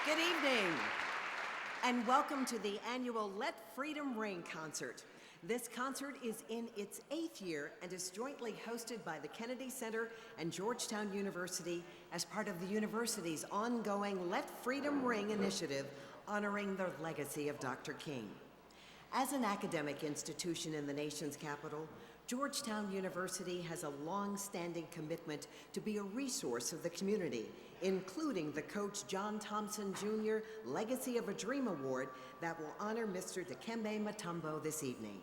Good evening, and welcome to the annual Let Freedom Ring concert. This concert is in its 8th year and is jointly hosted by the Kennedy Center and Georgetown University as part of the university's ongoing Let Freedom Ring initiative honoring the legacy of Dr. King. As an academic institution in the nation's capital, Georgetown University has a long-standing commitment to be a resource of the community, including the Coach John Thompson Jr. Legacy of a Dream Award that will honor Mr. Dikembe Mutombo this evening.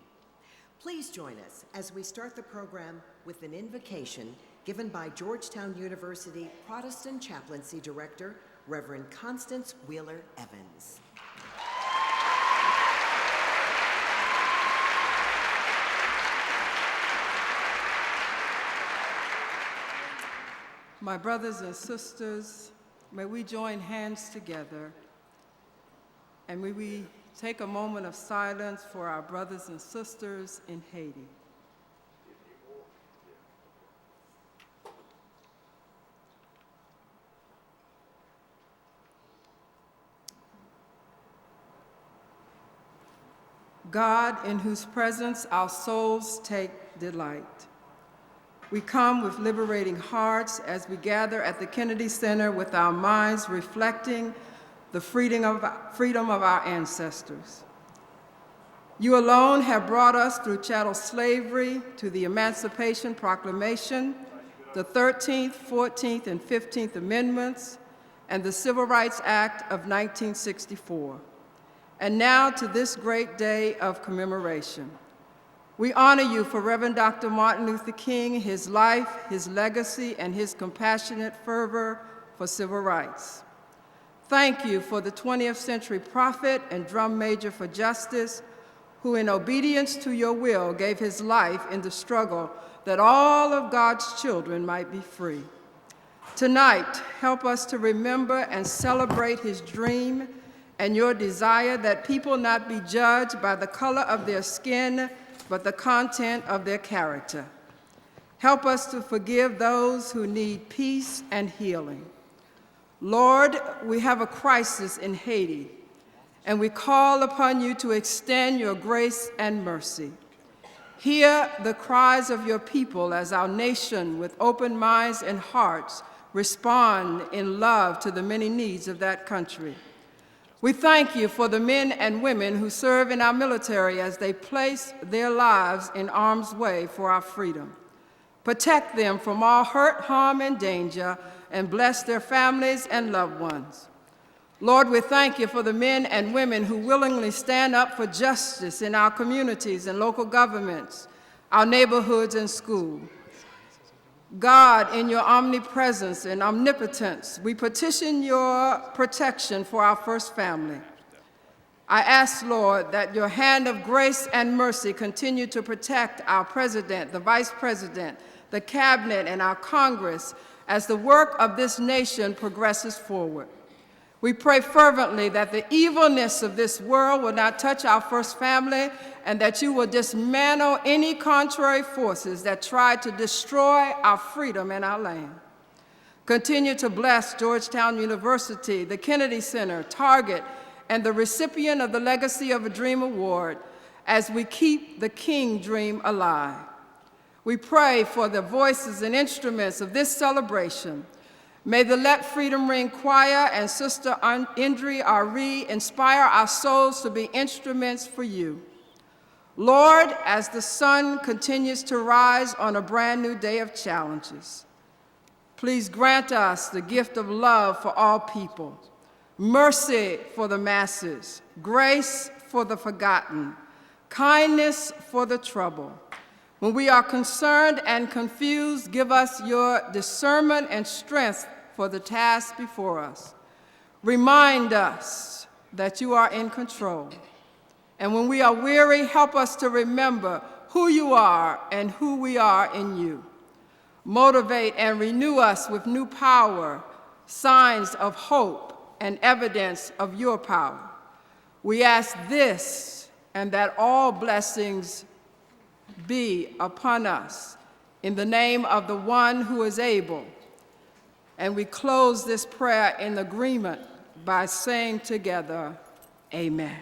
Please join us as we start the program with an invocation given by Georgetown University Protestant Chaplaincy Director, Reverend Constance Wheeler Evans. My brothers and sisters, may we join hands together and may we take a moment of silence for our brothers and sisters in Haiti. God, in whose presence our souls take delight, we come with liberating hearts as we gather at the Kennedy Center with our minds reflecting the freedom of our ancestors. You alone have brought us through chattel slavery to the Emancipation Proclamation, the 13th, 14th, and 15th Amendments, and the Civil Rights Act of 1964, and now to this great day of commemoration. We honor you for Reverend Dr. Martin Luther King, his life, his legacy, and his compassionate fervor for civil rights. Thank you for the 20th century prophet and drum major for justice, who in obedience to your will gave his life in the struggle that all of God's children might be free. Tonight, help us to remember and celebrate his dream and your desire that people not be judged by the color of their skin, but the content of their character. Help us to forgive those who need peace and healing. Lord, we have a crisis in Haiti, and we call upon you to extend your grace and mercy. Hear the cries of your people as our nation, with open minds and hearts, respond in love to the many needs of that country. We thank you for the men and women who serve in our military as they place their lives in harm's way for our freedom. Protect them from all hurt, harm, and danger, and bless their families and loved ones. Lord, we thank you for the men and women who willingly stand up for justice in our communities and local governments, our neighborhoods and schools. God, in your omnipresence and omnipotence, we petition your protection for our first family. I ask, Lord, that your hand of grace and mercy continue to protect our president, the vice president, the cabinet, and our Congress as the work of this nation progresses forward. We pray fervently that the evilness of this world will not touch our first family and that you will dismantle any contrary forces that try to destroy our freedom and our land. Continue to bless Georgetown University, the Kennedy Center, Target, and the recipient of the Legacy of a Dream Award as we keep the King dream alive. We pray for the voices and instruments of this celebration. May the Let Freedom Ring Choir and Sister Andrea inspire our souls to be instruments for you. Lord, as the sun continues to rise on a brand new day of challenges, please grant us the gift of love for all people, mercy for the masses, grace for the forgotten, kindness for the troubled. When we are concerned and confused, give us your discernment and strength for the task before us. Remind us that you are in control. And when we are weary, help us to remember who you are and who we are in you. Motivate and renew us with new power, signs of hope, and evidence of your power. We ask this and that all blessings be upon us in the name of the one who is able. And we close this prayer in agreement by saying together, Amen.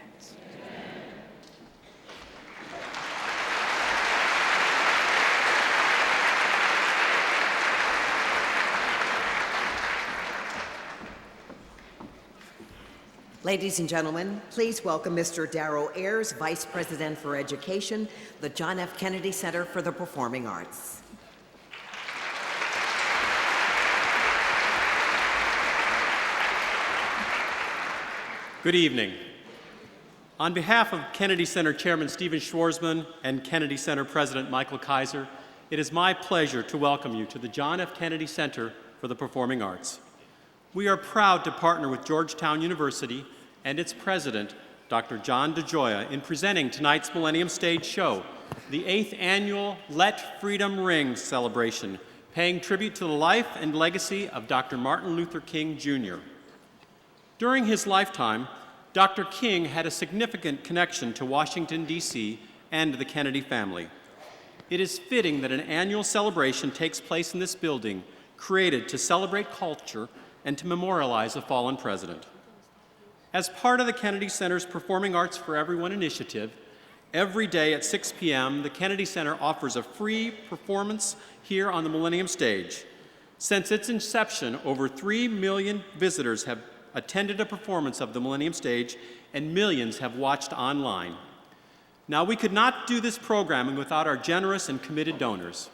Ladies and gentlemen, please welcome Mr. Darrell Ayers, Vice President for Education, the John F. Kennedy Center for the Performing Arts. Good evening. On behalf of Kennedy Center Chairman Stephen Schwarzman and Kennedy Center President Michael Kaiser, it is my pleasure to welcome you to the John F. Kennedy Center for the Performing Arts. We are proud to partner with Georgetown University and its president, Dr. John DeGioia, in presenting tonight's Millennium Stage Show, the 8th annual Let Freedom Ring celebration, paying tribute to the life and legacy of Dr. Martin Luther King Jr. During his lifetime, Dr. King had a significant connection to Washington, D.C. and the Kennedy family. It is fitting that an annual celebration takes place in this building, created to celebrate culture and to memorialize a fallen president. As part of the Kennedy Center's Performing Arts for Everyone initiative, every day at 6 p.m., the Kennedy Center offers a free performance here on the Millennium Stage. Since its inception, over 3 million visitors have attended a performance of the Millennium Stage, and millions have watched online. Now, we could not do this programming without our generous and committed donors.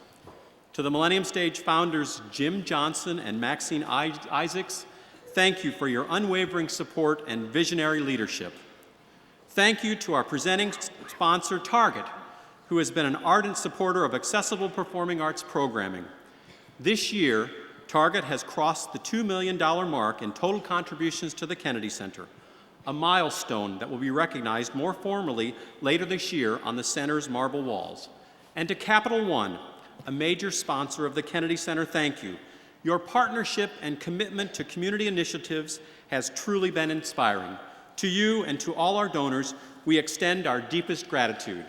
To the Millennium Stage founders Jim Johnson and Maxine Isaacs, thank you for your unwavering support and visionary leadership. Thank you to our presenting sponsor, Target, who has been an ardent supporter of accessible performing arts programming. This year, Target has crossed the $2 million mark in total contributions to the Kennedy Center, a milestone that will be recognized more formally later this year on the center's marble walls. And to Capital One, a major sponsor of the Kennedy Center, thank you. Your partnership and commitment to community initiatives has truly been inspiring. To you and to all our donors, we extend our deepest gratitude.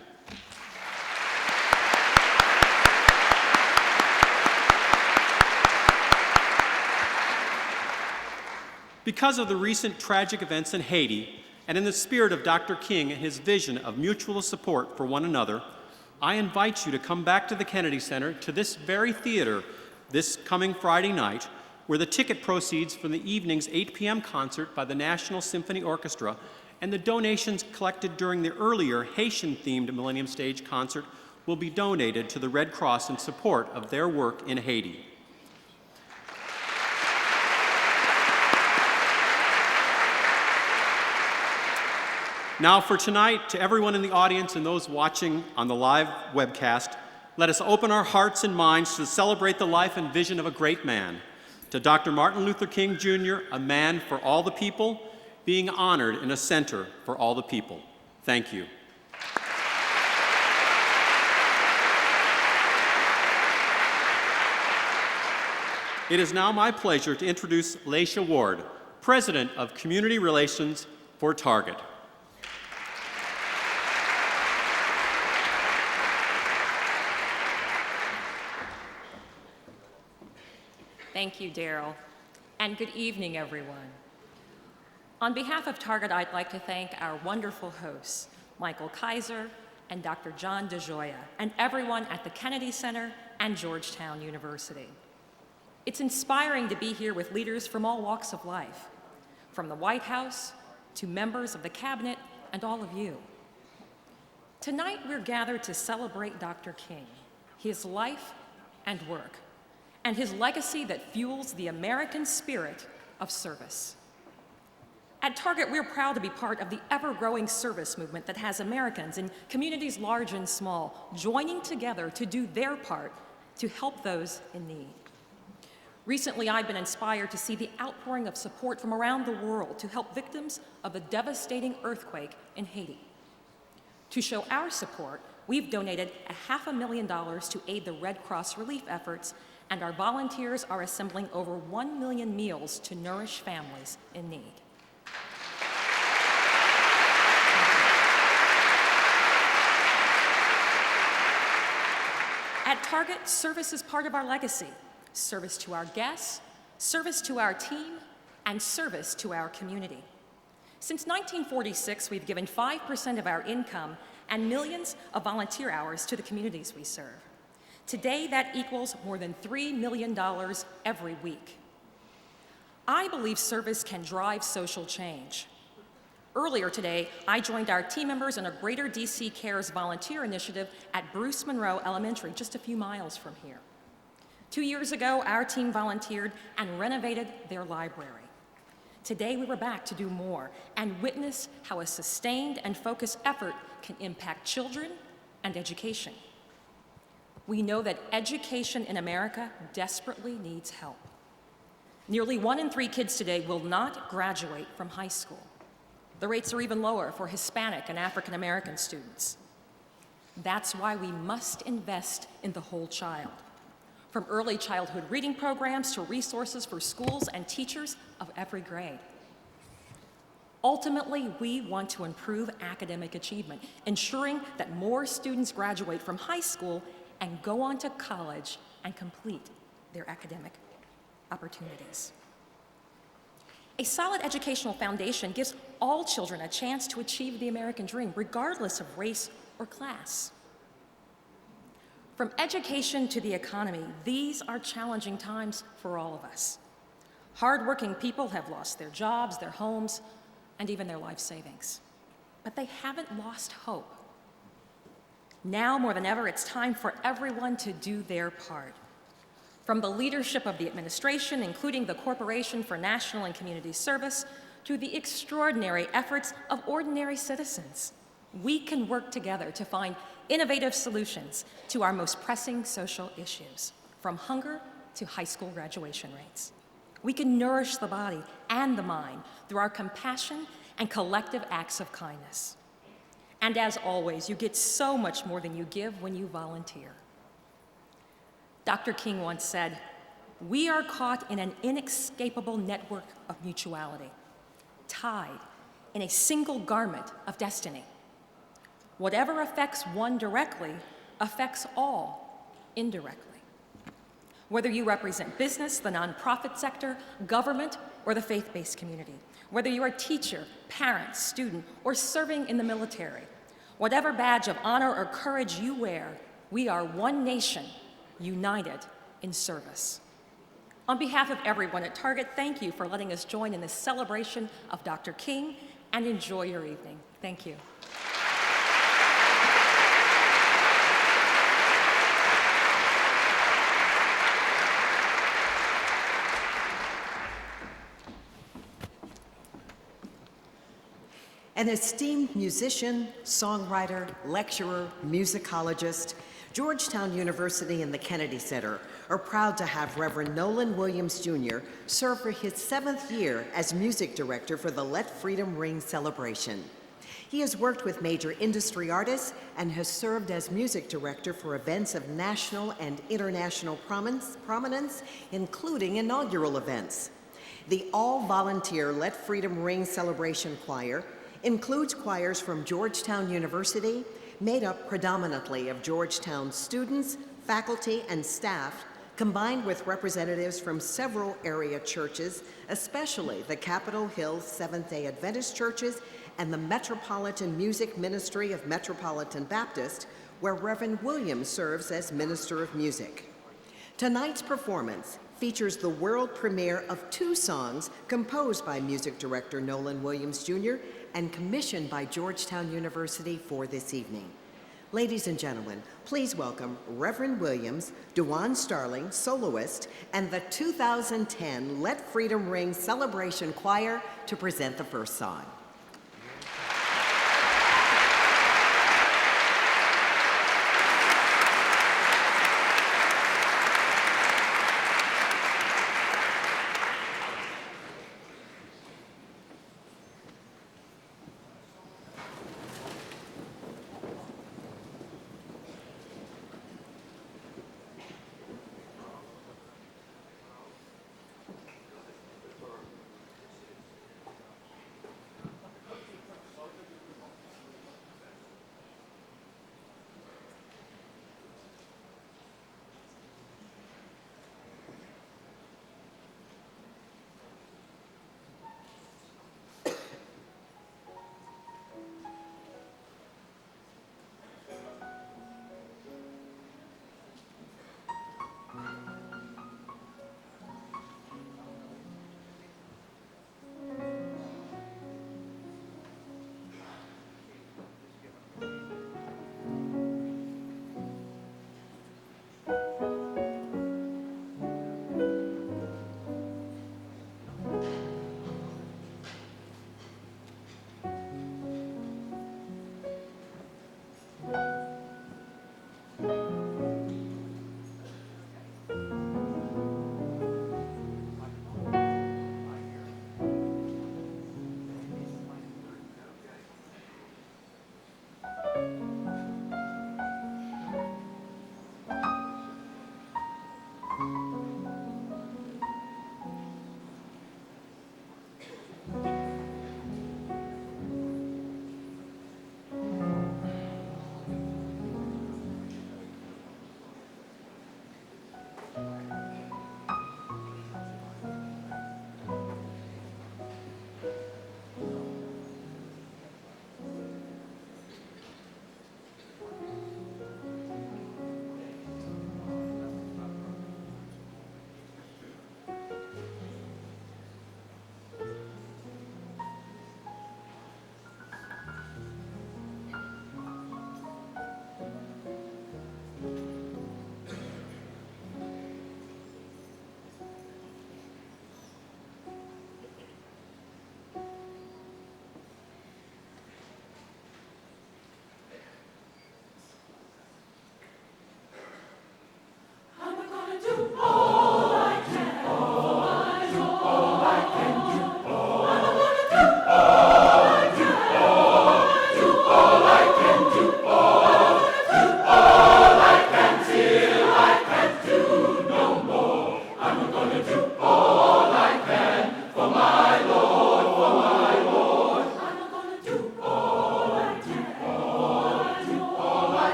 Because of the recent tragic events in Haiti, and in the spirit of Dr. King and his vision of mutual support for one another, I invite you to come back to the Kennedy Center, to this very theater, this coming Friday night, where the ticket proceeds from the evening's 8 p.m. concert by the National Symphony Orchestra and the donations collected during the earlier Haitian-themed Millennium Stage concert will be donated to the Red Cross in support of their work in Haiti. Now for tonight, to everyone in the audience and those watching on the live webcast, let us open our hearts and minds to celebrate the life and vision of a great man. To Dr. Martin Luther King Jr., a man for all the people, being honored in a center for all the people. Thank you. It is now my pleasure to introduce Laisha Ward, President of Community Relations for Target. Thank you, Darrell, and good evening, everyone. On behalf of Target, I'd like to thank our wonderful hosts, Michael Kaiser and Dr. John DeGioia, and everyone at the Kennedy Center and Georgetown University. It's inspiring to be here with leaders from all walks of life, from the White House to members of the cabinet and all of you. Tonight, we're gathered to celebrate Dr. King, his life and work, and his legacy that fuels the American spirit of service. At Target, we're proud to be part of the ever-growing service movement that has Americans in communities large and small joining together to do their part to help those in need. Recently, I've been inspired to see the outpouring of support from around the world to help victims of the devastating earthquake in Haiti. To show our support, we've donated $500,000 to aid the Red Cross relief efforts, and our volunteers are assembling over 1 million meals to nourish families in need. At Target, service is part of our legacy. Service to our guests, service to our team, and service to our community. Since 1946, we've given 5% of our income and millions of volunteer hours to the communities we serve. Today, that equals more than $3 million every week. I believe service can drive social change. Earlier today, I joined our team members in a Greater DC Cares volunteer initiative at Bruce Monroe Elementary, just a few miles from here. 2 years ago, our team volunteered and renovated their library. Today, we were back to do more and witness how a sustained and focused effort can impact children and education. We know that education in America desperately needs help. Nearly 1 in 3 kids today will not graduate from high school. The rates are even lower for Hispanic and African American students. That's why we must invest in the whole child, from early childhood reading programs to resources for schools and teachers of every grade. Ultimately, we want to improve academic achievement, ensuring that more students graduate from high school and go on to college and complete their academic opportunities. A solid educational foundation gives all children a chance to achieve the American dream, regardless of race or class. From education to the economy, these are challenging times for all of us. Hardworking people have lost their jobs, their homes, and even their life savings. But they haven't lost hope. Now more than ever, it's time for everyone to do their part. From the leadership of the administration, including the Corporation for National and Community Service, to the extraordinary efforts of ordinary citizens, we can work together to find innovative solutions to our most pressing social issues, from hunger to high school graduation rates. We can nourish the body and the mind through our compassion and collective acts of kindness. And as always, you get so much more than you give when you volunteer. Dr. King once said, "We are caught in an inescapable network of mutuality, tied in a single garment of destiny. Whatever affects one directly affects all indirectly." Whether you represent business, the nonprofit sector, government, or the faith-based community, whether you're a teacher, parent, student, or serving in the military, whatever badge of honor or courage you wear, we are one nation, united in service. On behalf of everyone at Target, thank you for letting us join in this celebration of Dr. King, and enjoy your evening. Thank you. An esteemed musician, songwriter, lecturer, musicologist, Georgetown University and the Kennedy Center are proud to have Reverend Nolan Williams Jr. serve for his 7th year as music director for the Let Freedom Ring celebration. He has worked with major industry artists and has served as music director for events of national and international prominence, including inaugural events. The all-volunteer Let Freedom Ring celebration choir includes choirs from Georgetown University, made up predominantly of Georgetown students, faculty, and staff, combined with representatives from several area churches, especially the Capitol Hill Seventh-day Adventist churches and the Metropolitan Music Ministry of Metropolitan Baptist, where Reverend Williams serves as Minister of Music. Tonight's performance features the world premiere of 2 songs composed by music director Nolan Williams Jr. and commissioned by Georgetown University for this evening. Ladies and gentlemen, please welcome Reverend Williams, Duane Starling, soloist, and the 2010 Let Freedom Ring Celebration Choir to present the first song.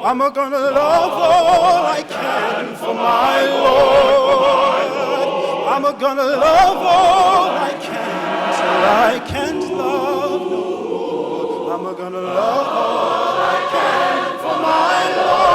I'm gonna love all I can for my Lord. I'm gonna love all I can till I can't love no more. I'm gonna love all I can for my Lord.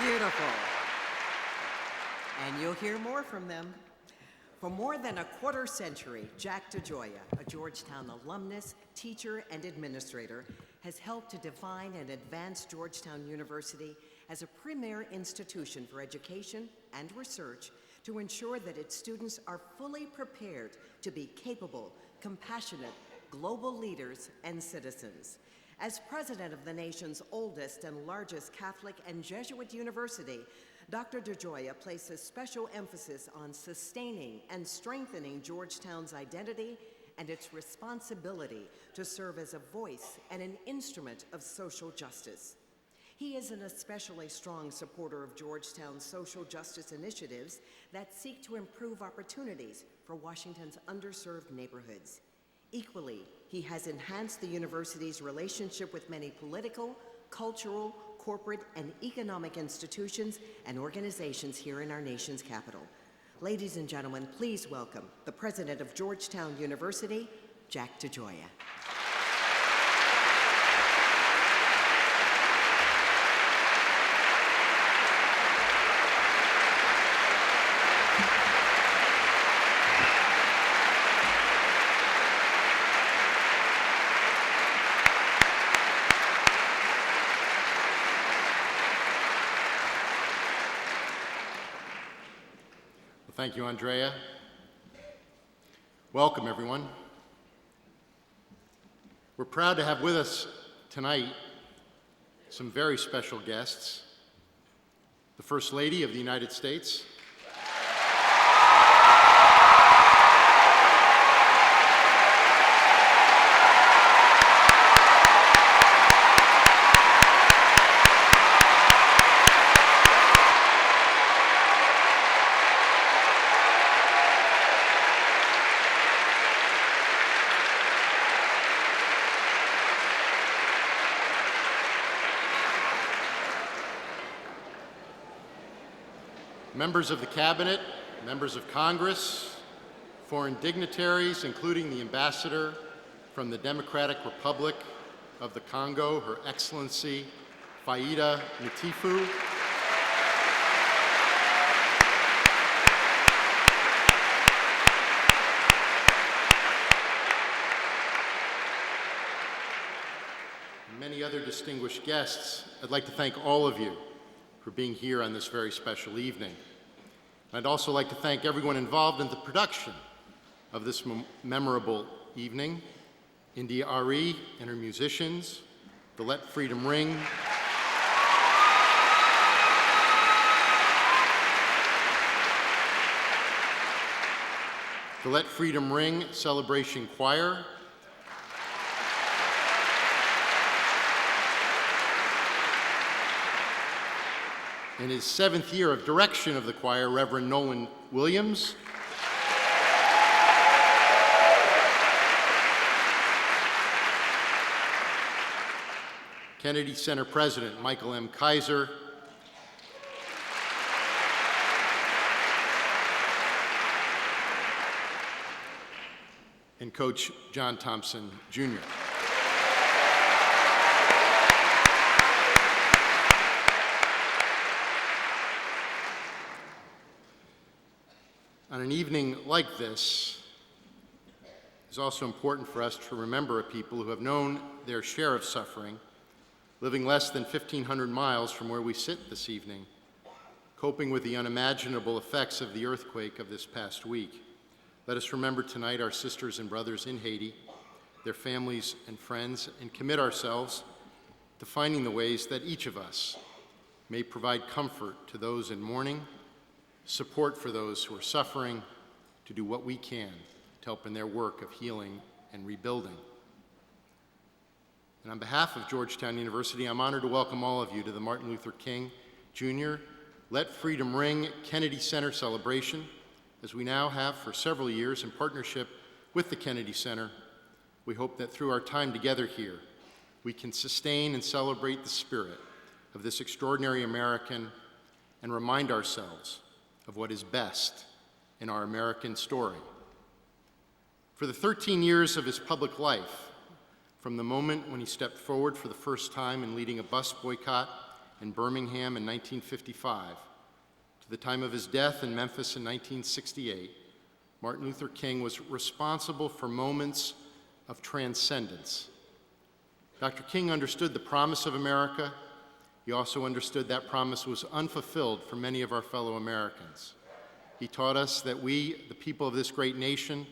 Beautiful. And you'll hear more from them. For more than a quarter century, Jack DeGioia, a Georgetown alumnus, teacher, and administrator, has helped to define and advance Georgetown University as a premier institution for education and research to ensure that its students are fully prepared to be capable, compassionate, global leaders and citizens. As president of the nation's oldest and largest Catholic and Jesuit university, Dr. DeGioia places special emphasis on sustaining and strengthening Georgetown's identity and its responsibility to serve as a voice and an instrument of social justice. He is an especially strong supporter of Georgetown's social justice initiatives that seek to improve opportunities for Washington's underserved neighborhoods. Equally, he has enhanced the university's relationship with many political, cultural, corporate, and economic institutions and organizations here in our nation's capital. Ladies and gentlemen, please welcome the president of Georgetown University, Jack DeGioia. Thank you, Andrea. Welcome, everyone. We're proud to have with us tonight some very special guests. The First Lady of the United States, members of the Cabinet, members of Congress, foreign dignitaries, including the Ambassador from the Democratic Republic of the Congo, Her Excellency Faida Ntifu, and many other distinguished guests. I'd like to thank all of you for being here on this very special evening. I'd also like to thank everyone involved in the production of this memorable evening, India.Arie and her musicians, the Let Freedom Ring, the Let Freedom Ring Celebration Choir, in his 7th year of direction of the choir, Reverend Nolan Williams, Kennedy Center President Michael M. Kaiser, and Coach John Thompson, Jr. On an evening like this, it's also important for us to remember a people who have known their share of suffering, living less than 1,500 miles from where we sit this evening, coping with the unimaginable effects of the earthquake of this past week. Let us remember tonight our sisters and brothers in Haiti, their families and friends, and commit ourselves to finding the ways that each of us may provide comfort to those in mourning, support for those who are suffering, to do what we can to help in their work of healing and rebuilding. And on behalf of Georgetown University, I'm honored to welcome all of you to the Martin Luther King Jr. Let Freedom Ring Kennedy Center celebration, as we now have for several years in partnership with the Kennedy Center. We hope that through our time together here, we can sustain and celebrate the spirit of this extraordinary American and remind ourselves of what is best in our American story. For the 13 years of his public life, from the moment when he stepped forward for the first time in leading a bus boycott in Birmingham in 1955, to the time of his death in Memphis in 1968, Martin Luther King was responsible for moments of transcendence. Dr. King understood the promise of America. He also understood that promise was unfulfilled for many of our fellow Americans. He taught us that we, the people of this great nation,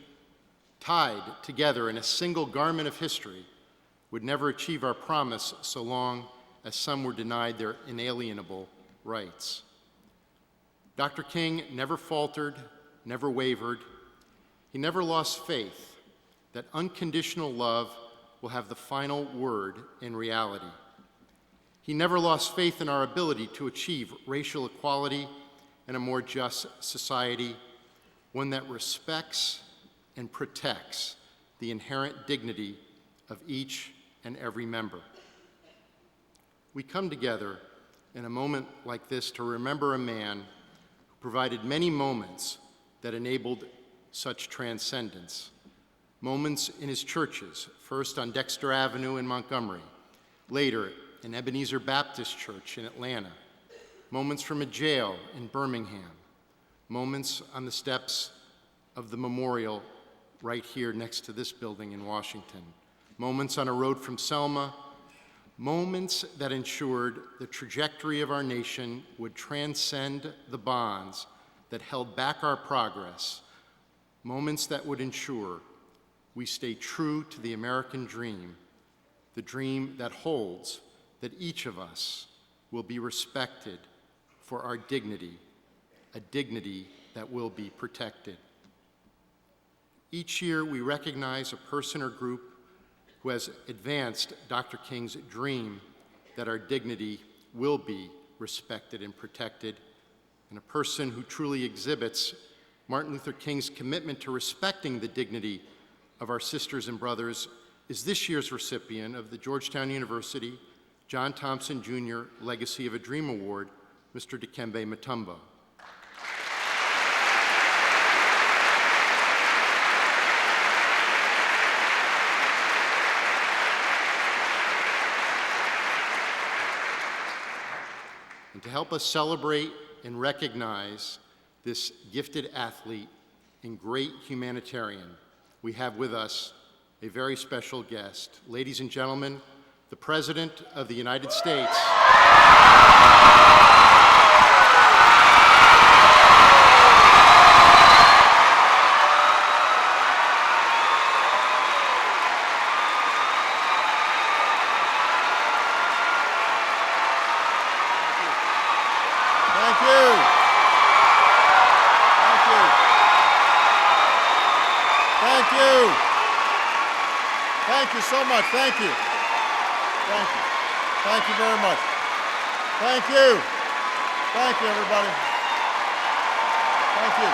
tied together in a single garment of history, would never achieve our promise so long as some were denied their inalienable rights. Dr. King never faltered, never wavered. He never lost faith that unconditional love will have the final word in reality. He never lost faith in our ability to achieve racial equality and a more just society, one that respects and protects the inherent dignity of each and every member. We come together in a moment like this to remember a man who provided many moments that enabled such transcendence. Moments in his churches, first on Dexter Avenue in Montgomery, later in Ebenezer Baptist Church in Atlanta, moments from a jail in Birmingham, moments on the steps of the memorial right here next to this building in Washington, moments on a road from Selma, moments that ensured the trajectory of our nation would transcend the bonds that held back our progress, moments that would ensure we stay true to the American dream, the dream that holds that each of us will be respected for our dignity, a dignity that will be protected. Each year, we recognize a person or group who has advanced Dr. King's dream that our dignity will be respected and protected, and a person who truly exhibits Martin Luther King's commitment to respecting the dignity of our sisters and brothers is this year's recipient of the Georgetown University John Thompson Jr. Legacy of a Dream Award, Mr. Dikembe Mutombo. And to help us celebrate and recognize this gifted athlete and great humanitarian, we have with us a very special guest. Ladies and gentlemen, the President of the United States. Thank you. Thank you so much. Thank you. Thank you. Thank you very much. Thank you. Thank you, everybody. Thank you.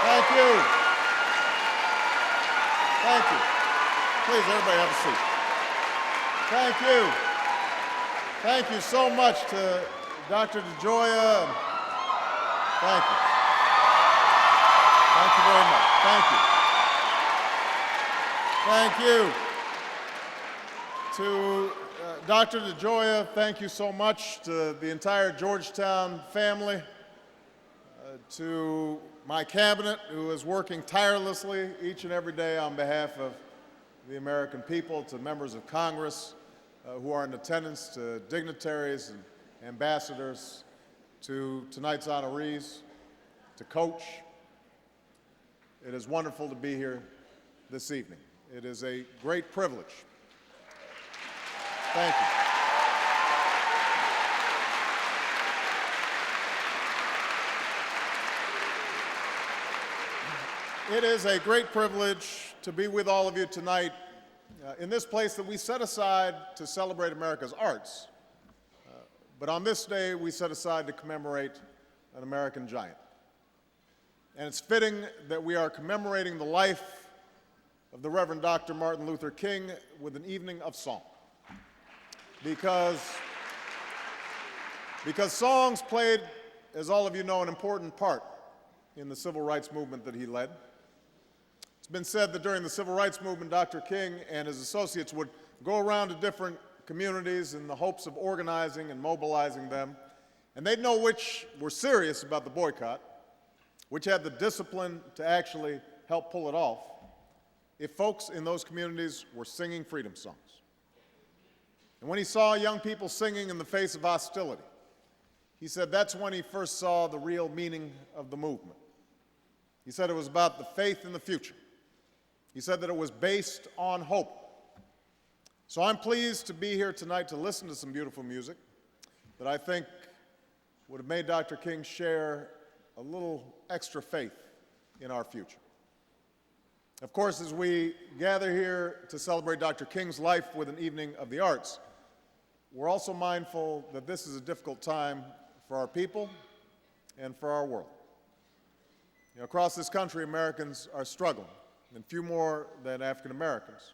Thank you. Thank you. Please, everybody have a seat. Thank you. Thank you so much to Dr. DeGioia. Thank you. Thank you very much. Thank you. Thank you. To Dr. DeGioia, thank you so much. To the entire Georgetown family. To my cabinet, who is working tirelessly each and every day on behalf of the American people, to members of Congress who are in attendance, to dignitaries and ambassadors, to tonight's honorees, to Coach. It is wonderful to be here this evening. It is a great privilege. Thank you. It is a great privilege to be with all of you tonight in this place that we set aside to celebrate America's arts. But on this day, we set aside to commemorate an American giant. And it's fitting that we are commemorating the life of the Reverend Dr. Martin Luther King with an evening of song. Because songs played, as all of you know, an important part in the civil rights movement that he led. It's been said that during the civil rights movement, Dr. King and his associates would go around to different communities in the hopes of organizing and mobilizing them, and they'd know which were serious about the boycott, which had the discipline to actually help pull it off, if folks in those communities were singing freedom songs. And when he saw young people singing in the face of hostility, he said that's when he first saw the real meaning of the movement. He said it was about the faith in the future. He said that it was based on hope. So I'm pleased to be here tonight to listen to some beautiful music that I think would have made Dr. King share a little extra faith in our future. Of course, as we gather here to celebrate Dr. King's life with an evening of the arts, we're also mindful that this is a difficult time for our people and for our world. You know, across this country, Americans are struggling, and few more than African Americans.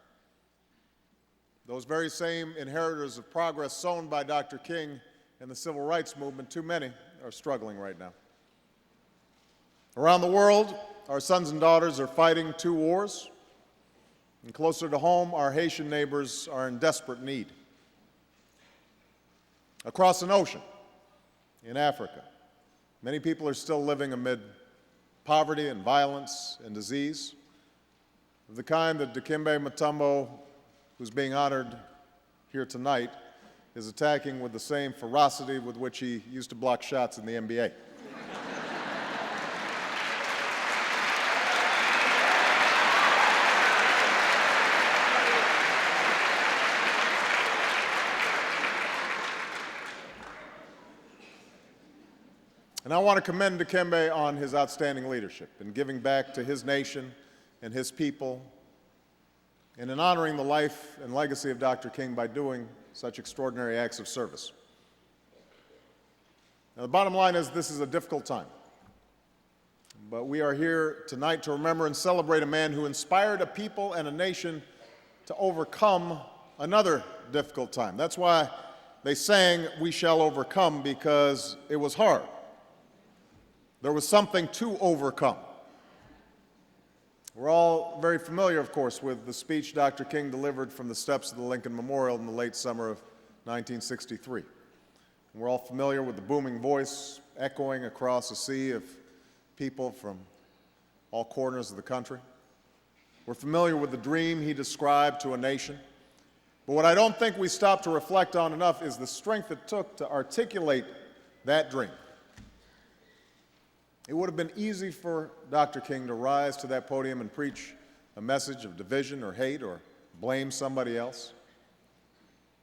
Those very same inheritors of progress sown by Dr. King and the civil rights movement, too many are struggling right now. Around the world, our sons and daughters are fighting two wars, and closer to home, our Haitian neighbors are in desperate need. Across an ocean, in Africa, many people are still living amid poverty and violence and disease, of the kind that Dikembe Mutombo, who's being honored here tonight, is attacking with the same ferocity with which he used to block shots in the NBA. And I want to commend Dikembe on his outstanding leadership in giving back to his nation and his people, and in honoring the life and legacy of Dr. King by doing such extraordinary acts of service. Now, the bottom line is this is a difficult time, but we are here tonight to remember and celebrate a man who inspired a people and a nation to overcome another difficult time. That's why they sang, "We shall overcome," because it was hard. There was something to overcome. We're all very familiar, of course, with the speech Dr. King delivered from the steps of the Lincoln Memorial in the late summer of 1963. And we're all familiar with the booming voice echoing across a sea of people from all corners of the country. We're familiar with the dream he described to a nation. But what I don't think we stop to reflect on enough is the strength it took to articulate that dream. It would have been easy for Dr. King to rise to that podium and preach a message of division or hate or blame somebody else.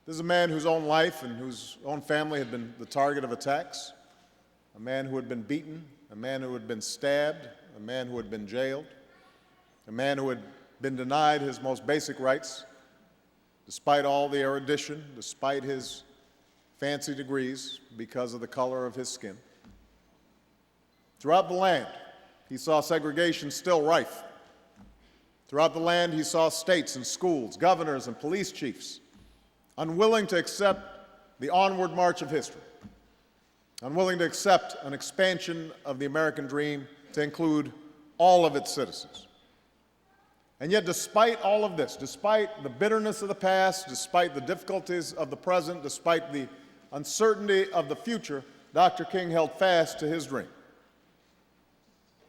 This is a man whose own life and whose own family had been the target of attacks, a man who had been beaten, a man who had been stabbed a man who had been jailed, a man who had been denied his most basic rights, despite all the erudition, despite his fancy degrees, because of the color of his skin. Throughout the land, he saw segregation still rife. Throughout the land, he saw states and schools, governors and police chiefs unwilling to accept the onward march of history, unwilling to accept an expansion of the American dream to include all of its citizens. And yet, despite all of this, despite the bitterness of the past, despite the difficulties of the present, despite the uncertainty of the future, Dr. King held fast to his dream.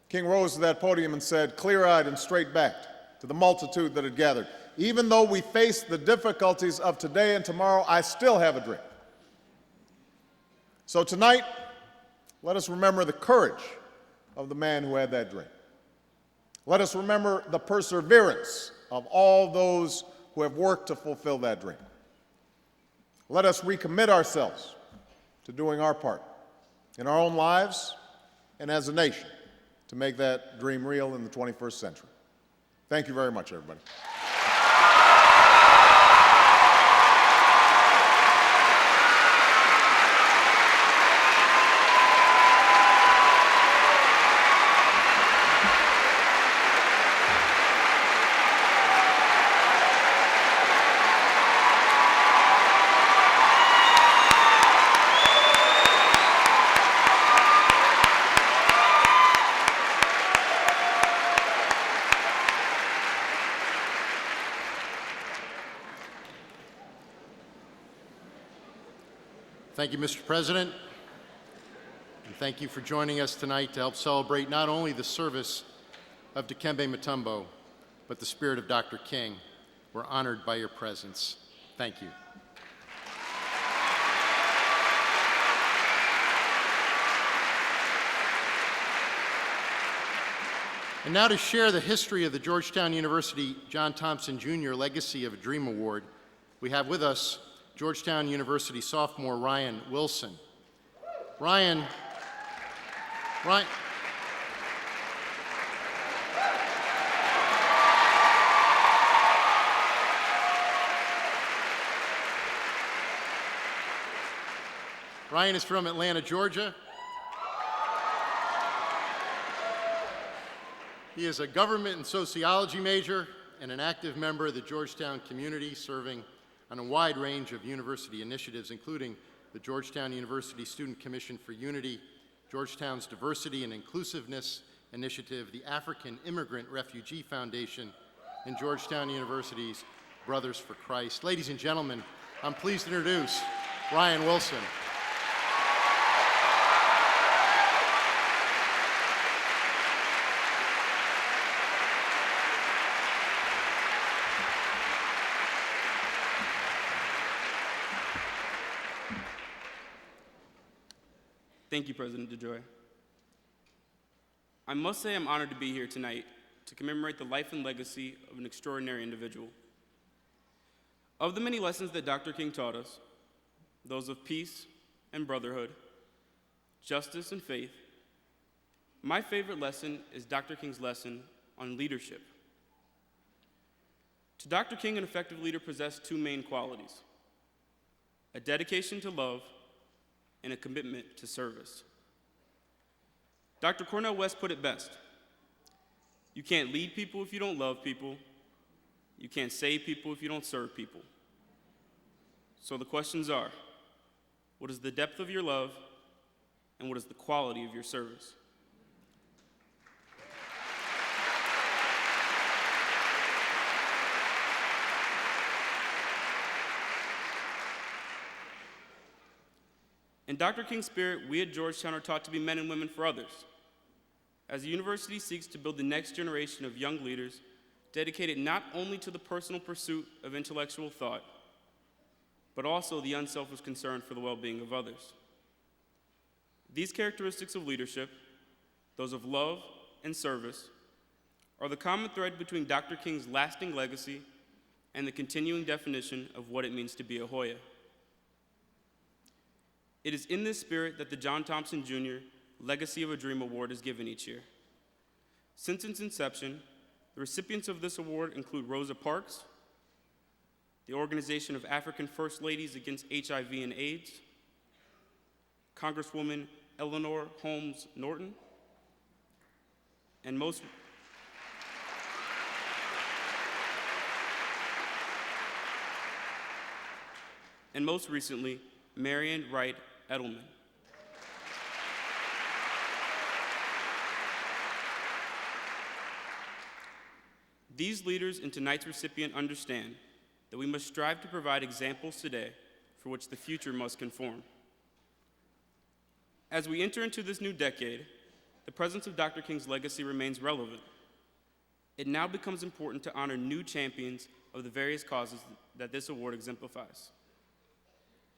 King rose to that podium and said, clear-eyed and straight-backed, to the multitude that had gathered, even though we face the difficulties of today and tomorrow, I still have a dream. So tonight, let us remember the courage of the man who had that dream. Let us remember the perseverance of all those who have worked to fulfill that dream. Let us recommit ourselves to doing our part in our own lives and as a nation to make that dream real in the 21st century. Thank you very much, everybody. Thank you, Mr. President, and thank you for joining us tonight to help celebrate not only the service of Dikembe Mutombo, but the spirit of Dr. King. We're honored by your presence. Thank you. And now to share the history of the Georgetown University John Thompson Jr. Legacy of a Dream Award, we have with us Georgetown University sophomore Ryan Wilson. Ryan is from Atlanta, Georgia. He is a government and sociology major and an active member of the Georgetown community, serving on a wide range of university initiatives, including the Georgetown University Student Commission for Unity, Georgetown's Diversity and Inclusiveness Initiative, the African Immigrant Refugee Foundation, and Georgetown University's Brothers for Christ. Ladies and gentlemen, I'm pleased to introduce Ryan Wilson. Thank you, President DeJoy. I must say I'm honored to be here tonight to commemorate the life and legacy of an extraordinary individual. Of the many lessons that Dr. King taught us, those of peace and brotherhood, justice and faith, my favorite lesson is Dr. King's lesson on leadership. To Dr. King, an effective leader possessed two main qualities: a dedication to love and a commitment to service. Dr. Cornel West put it best: you can't lead people if you don't love people. You can't save people if you don't serve people. So the questions are, what is the depth of your love, and what is the quality of your service? In Dr. King's spirit, we at Georgetown are taught to be men and women for others. As the university seeks to build the next generation of young leaders dedicated not only to the personal pursuit of intellectual thought, but also the unselfish concern for the well-being of others. These characteristics of leadership, those of love and service, are the common thread between Dr. King's lasting legacy and the continuing definition of what it means to be a Hoya. It is in this spirit that the John Thompson Jr. Legacy of a Dream Award is given each year. Since its inception, the recipients of this award include Rosa Parks, the Organization of African First Ladies Against HIV and AIDS, Congresswoman Eleanor Holmes Norton, and most recently, Marian Wright Edelman. These leaders and tonight's recipient understand that we must strive to provide examples today for which the future must conform. As we enter into this new decade, the presence of Dr. King's legacy remains relevant. It now becomes important to honor new champions of the various causes that this award exemplifies.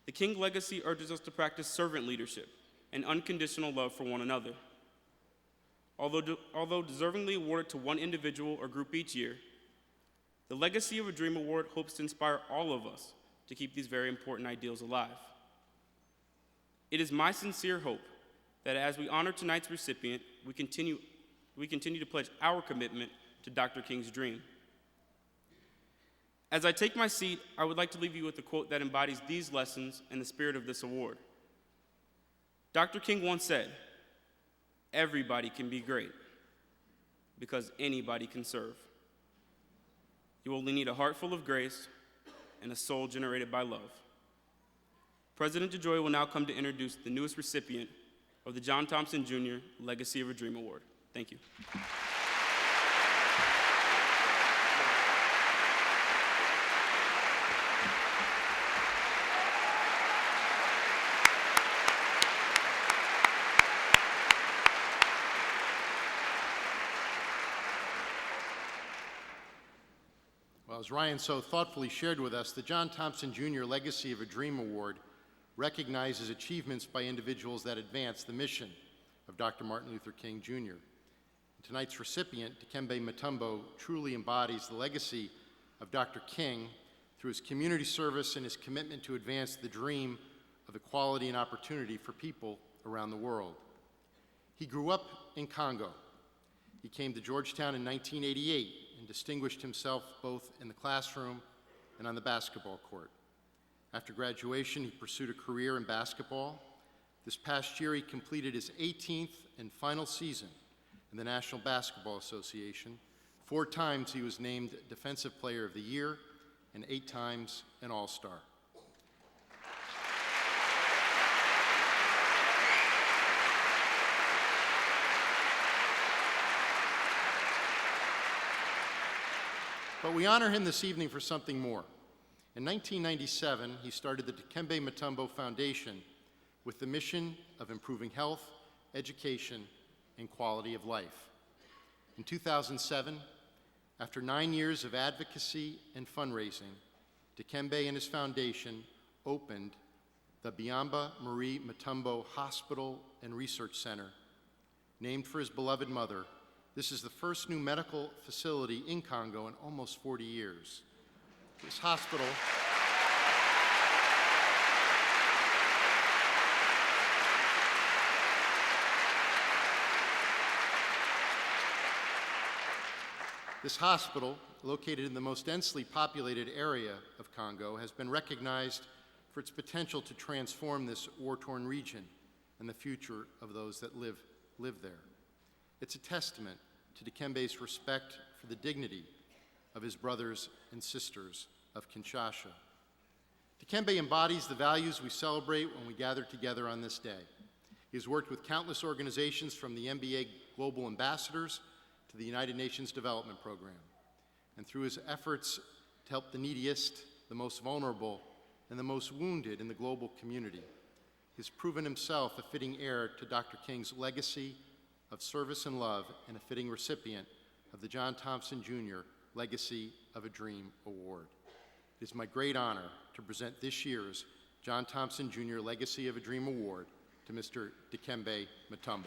The King legacy urges us to practice servant leadership and unconditional love for one another. Although deservingly awarded to one individual or group each year, the Legacy of a Dream Award hopes to inspire all of us to keep these very important ideals alive. It is my sincere hope that as we honor tonight's recipient, we continue to pledge our commitment to Dr. King's dream. As I take my seat, I would like to leave you with a quote that embodies these lessons and the spirit of this award. Dr. King once said, "Everybody can be great because anybody can serve. You only need a heart full of grace and a soul generated by love." President DeJoy will now come to introduce the newest recipient of the John Thompson Jr. Legacy of a Dream Award. Thank you. Well, as Ryan so thoughtfully shared with us, the John Thompson Jr. Legacy of a Dream Award recognizes achievements by individuals that advance the mission of Dr. Martin Luther King Jr. Tonight's recipient, Dikembe Mutombo, truly embodies the legacy of Dr. King through his community service and his commitment to advance the dream of equality and opportunity for people around the world. He grew up in Congo. He came to Georgetown in 1988 and distinguished himself both in the classroom and on the basketball court. After graduation, he pursued a career in basketball. This past year, he completed his 18th and final season in the National Basketball Association. 4 times he was named Defensive Player of the Year and 8 times an All-Star. But we honor him this evening for something more. In 1997, he started the Dikembe Mutombo Foundation with the mission of improving health, education, and quality of life. In 2007, after 9 years of advocacy and fundraising, Dikembe and his foundation opened the Biamba Marie Mutombo Hospital and Research Center, named for his beloved mother. This is the first new medical facility in Congo in almost 40 years. This hospital located in the most densely populated area of Congo, has been recognized for its potential to transform this war-torn region and the future of those that live there. It's a testament to Dikembe's respect for the dignity of his brothers and sisters of Kinshasa. Dikembe embodies the values we celebrate when we gather together on this day. He has worked with countless organizations from the NBA Global Ambassadors to the United Nations Development Program. And through his efforts to help the neediest, the most vulnerable, and the most wounded in the global community, he's proven himself a fitting heir to Dr. King's legacy of service and love and a fitting recipient of the John Thompson Jr. Legacy of a Dream Award. It is my great honor to present this year's John Thompson Jr. Legacy of a Dream Award to Mr. Dikembe Mutombo.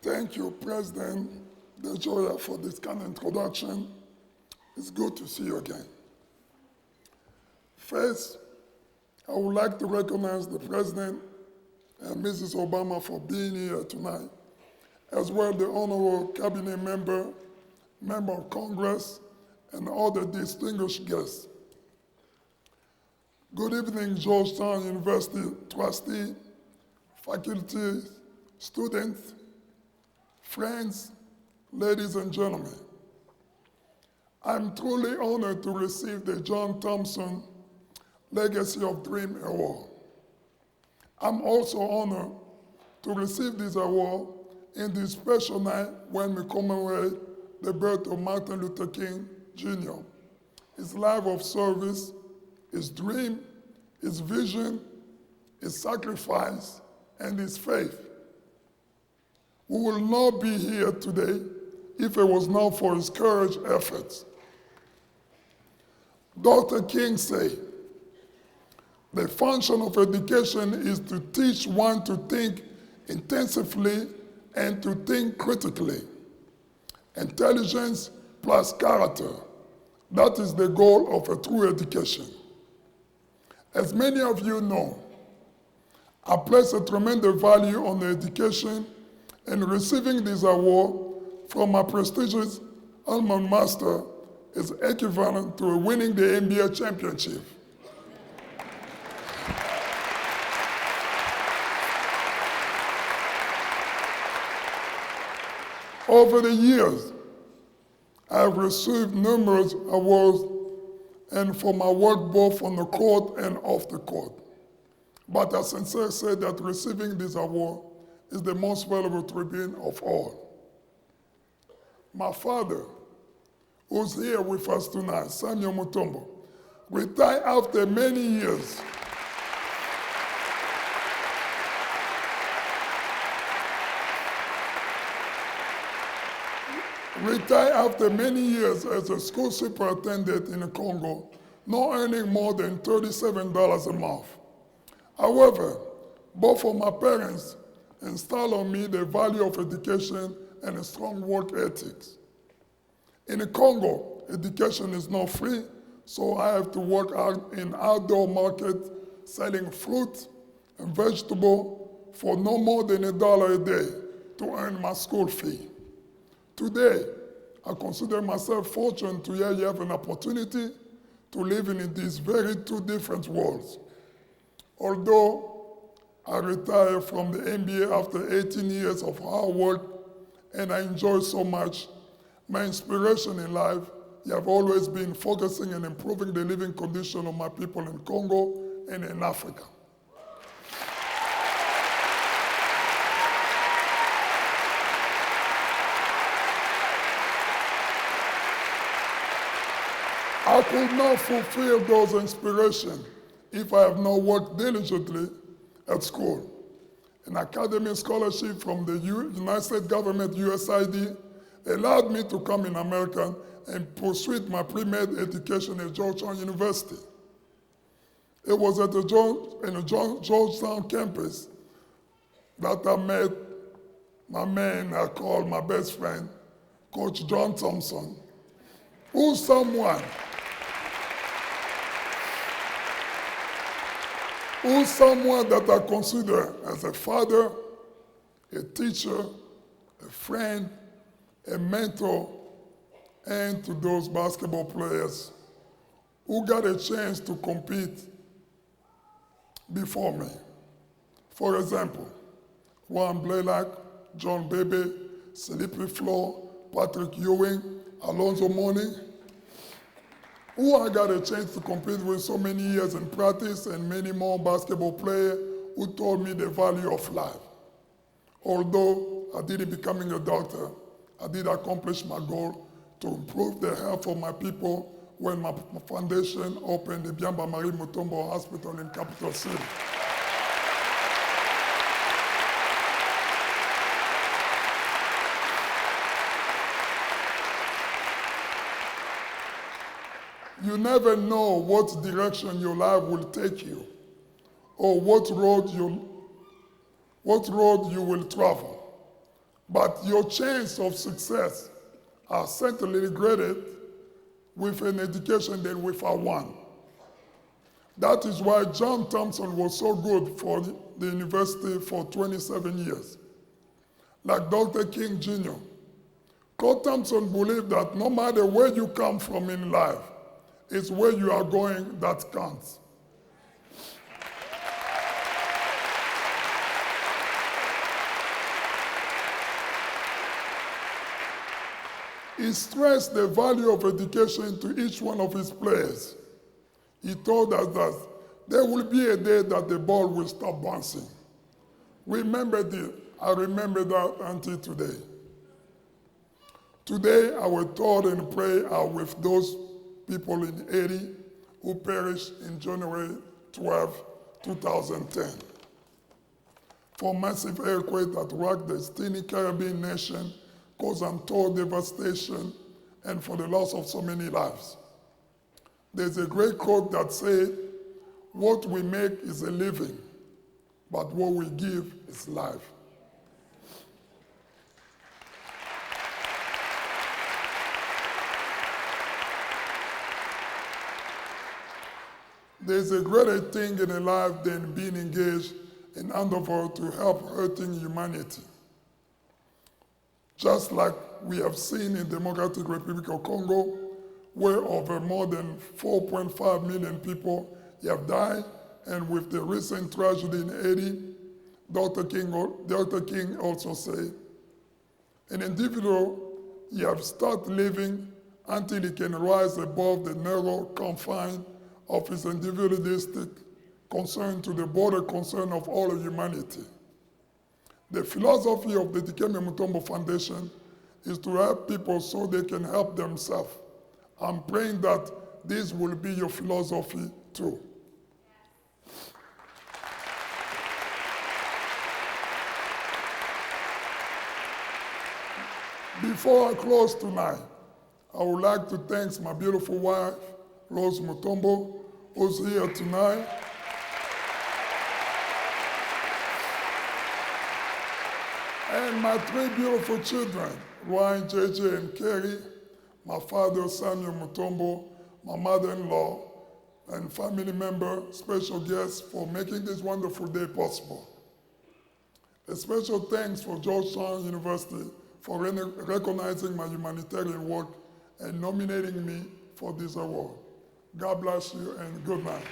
Thank you, President Joya, for this kind introduction. It's good to see you again. First, I would like to recognize the President and Mrs. Obama for being here tonight, as well the honorable cabinet member of Congress, and other distinguished guests. Good evening, Georgetown University trustee, faculty, students, friends, ladies and gentlemen. I'm truly honored to receive the John Thompson Legacy of Dream Award. I'm also honored to receive this award in this special night when we commemorate the birth of Martin Luther King Jr., his life of service, his dream, his vision, his sacrifice, and his faith. We will not be here today if it was not for his courage efforts. Dr. King said, "The function of education is to teach one to think intensively and to think critically. Intelligence plus character, that is the goal of a true education." As many of you know, I place a tremendous value on education, and receiving this award from my prestigious alma mater is equivalent to winning the NBA championship. Over the years, I have received numerous awards and for my work both on the court and off the court. But I sincerely say that receiving this award is the most valuable tribute of all. My father, who's here with us tonight, Samuel Mutombo, retired after many years. Retired after many years as a school superintendent in the Congo, not earning more than $37 a month. However, both of my parents installed on me the value of education and a strong work ethics. In the Congo, education is not free, so I have to work out in outdoor market selling fruit and vegetable for no more than $1 a day to earn my school fee. Today, I consider myself fortunate to have an opportunity to live in these very two different worlds. Although I retired from the NBA after 18 years of hard work and I enjoy so much, my inspiration in life have always been focusing on improving the living condition of my people in Congo and in Africa. I could not fulfill those inspirations if I have not worked diligently at school. An academic scholarship from the United States government, USAID, allowed me to come in America and pursue my pre-med education at Georgetown University. It was at the Georgetown campus that I met my man I call my best friend, Coach John Thompson, who's someone that I consider as a father, a teacher, a friend, a mentor, and to those basketball players who got a chance to compete before me. For example, Juan Blaylock, John Bebe, Slippery Floor, Patrick Ewing, Alonzo Mourning, who I got a chance to compete with so many years in practice, and many more basketball players who taught me the value of life. Although I didn't become a doctor, I did accomplish my goal to improve the health of my people when my foundation opened the Biamba Marie Mutombo Hospital in Capital City. You never know what direction your life will take you, or what road you will travel. but your chance of success are certainly greater with an education than without one. That is why John Thompson was so good for the university for 27 years. Like Dr. King Jr., Cole Thompson believed that no matter where you come from in life, it's where you are going that counts. He stressed the value of education to each one of his players. He told us that there will be a day that the ball will stop bouncing. I remember that until today. Today, our thought and prayer are with those people in Haiti who perished in January 12, 2010. For massive earthquake that rocked the teeny Caribbean nation, caused untold devastation, and for the loss of so many lives. There's a great quote that says, "What we make is a living, but what we give is life." There's a greater thing in a life than being engaged in endeavor to help hurting humanity. Just like we have seen in Democratic Republic of Congo, where over more than 4.5 million people have died, and with the recent tragedy in Haiti, Dr. King also said, an individual have start living until he can rise above the narrow confine of his individualistic concern to the broader concern of all of humanity. The philosophy of the Dikembe Mutombo Foundation is to help people so they can help themselves. I'm praying that this will be your philosophy too. Before I close tonight, I would like to thank my beautiful wife, Rose Mutombo, who's here tonight. And my three beautiful children, Roane, JJ, and Kerry, my father, Samuel Mutombo, my mother-in-law, and family member, special guests for making this wonderful day possible. A special thanks for Georgetown University for recognizing my humanitarian work and nominating me for this award. God bless you and good night.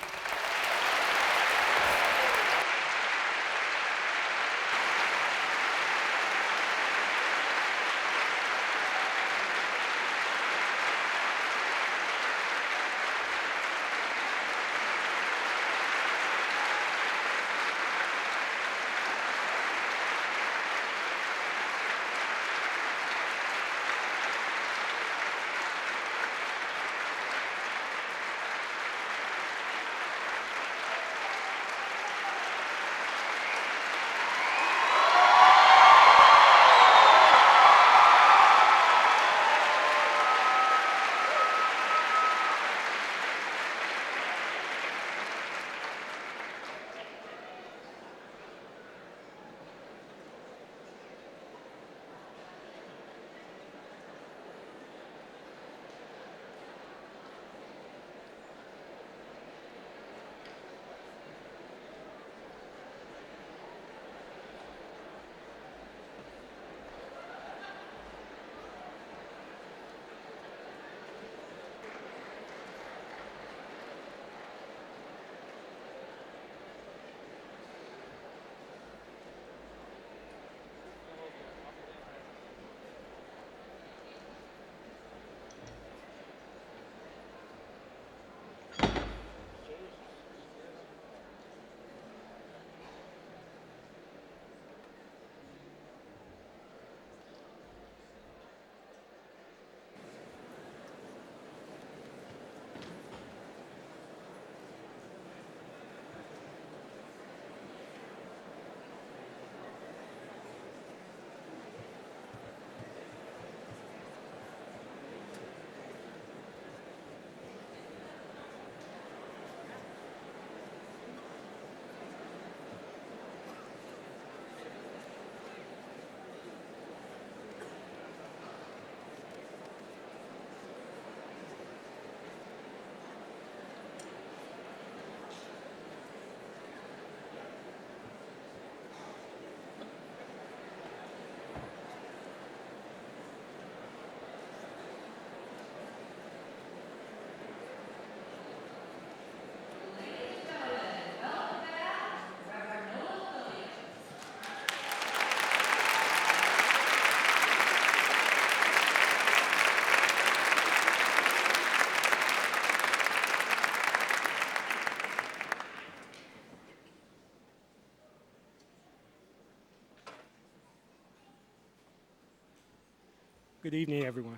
Good evening, everyone.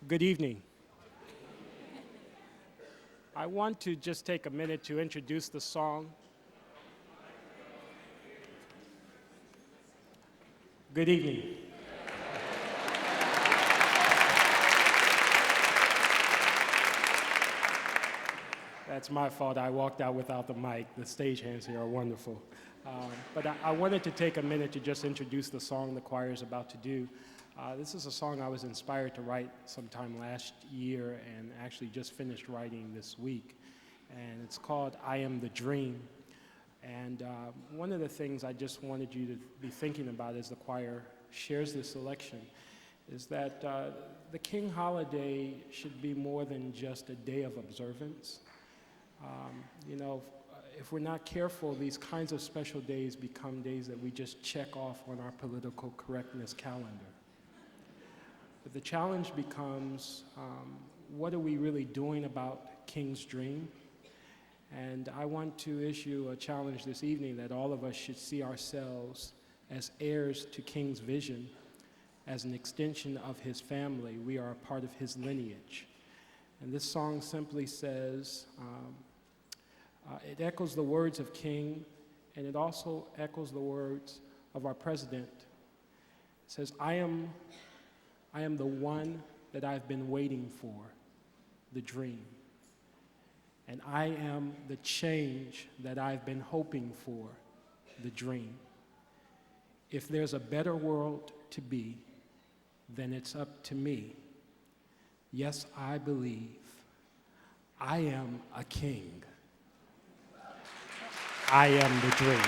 Good evening. I want to just take a minute to introduce the song. Good evening. That's my fault. I walked out without the mic. The stagehands here are wonderful. But I wanted to take a minute to just introduce the song the choir is about to do. This is a song I was inspired to write sometime last year and actually just finished writing this week. And it's called I Am the Dream. And one of the things I just wanted you to be thinking about as the choir shares this selection is that the King holiday should be more than just a day of observance. You know, if we're not careful, these kinds of special days become days that we just check off on our political correctness calendar. But the challenge becomes, what are we really doing about King's dream? And I want to issue a challenge this evening that all of us should see ourselves as heirs to King's vision, as an extension of his family. We are a part of his lineage. And this song simply says, it echoes the words of King, and it also echoes the words of our president. It says, I am the one that I've been waiting for, the dream. And I am the change that I've been hoping for, the dream. If there's a better world to be, then it's up to me. Yes, I believe I am a king. I am the dream.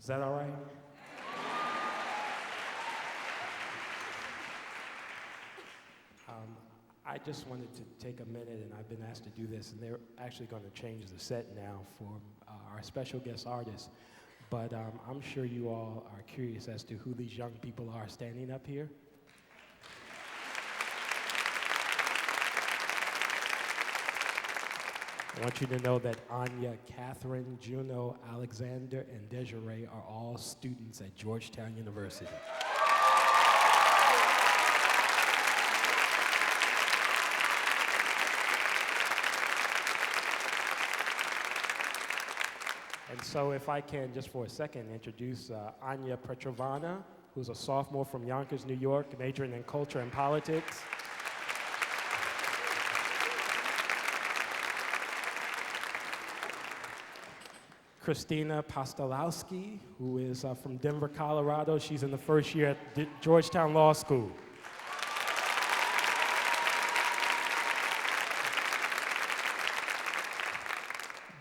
Is that all right? I just wanted to take a minute, and I've been asked to do this, and they're actually going to change the set now for our special guest artist. But I'm sure you all are curious as to who these young people are standing up here. I want you to know that Anya, Catherine, Juno, Alexander, and Desiree are all students at Georgetown University. And so if I can, just for a second, introduce Anya Petrovana, who's a sophomore from Yonkers, New York, majoring in culture and politics. Christina Pastalowski, who is from Denver, Colorado. She's in the first year at Georgetown Law School.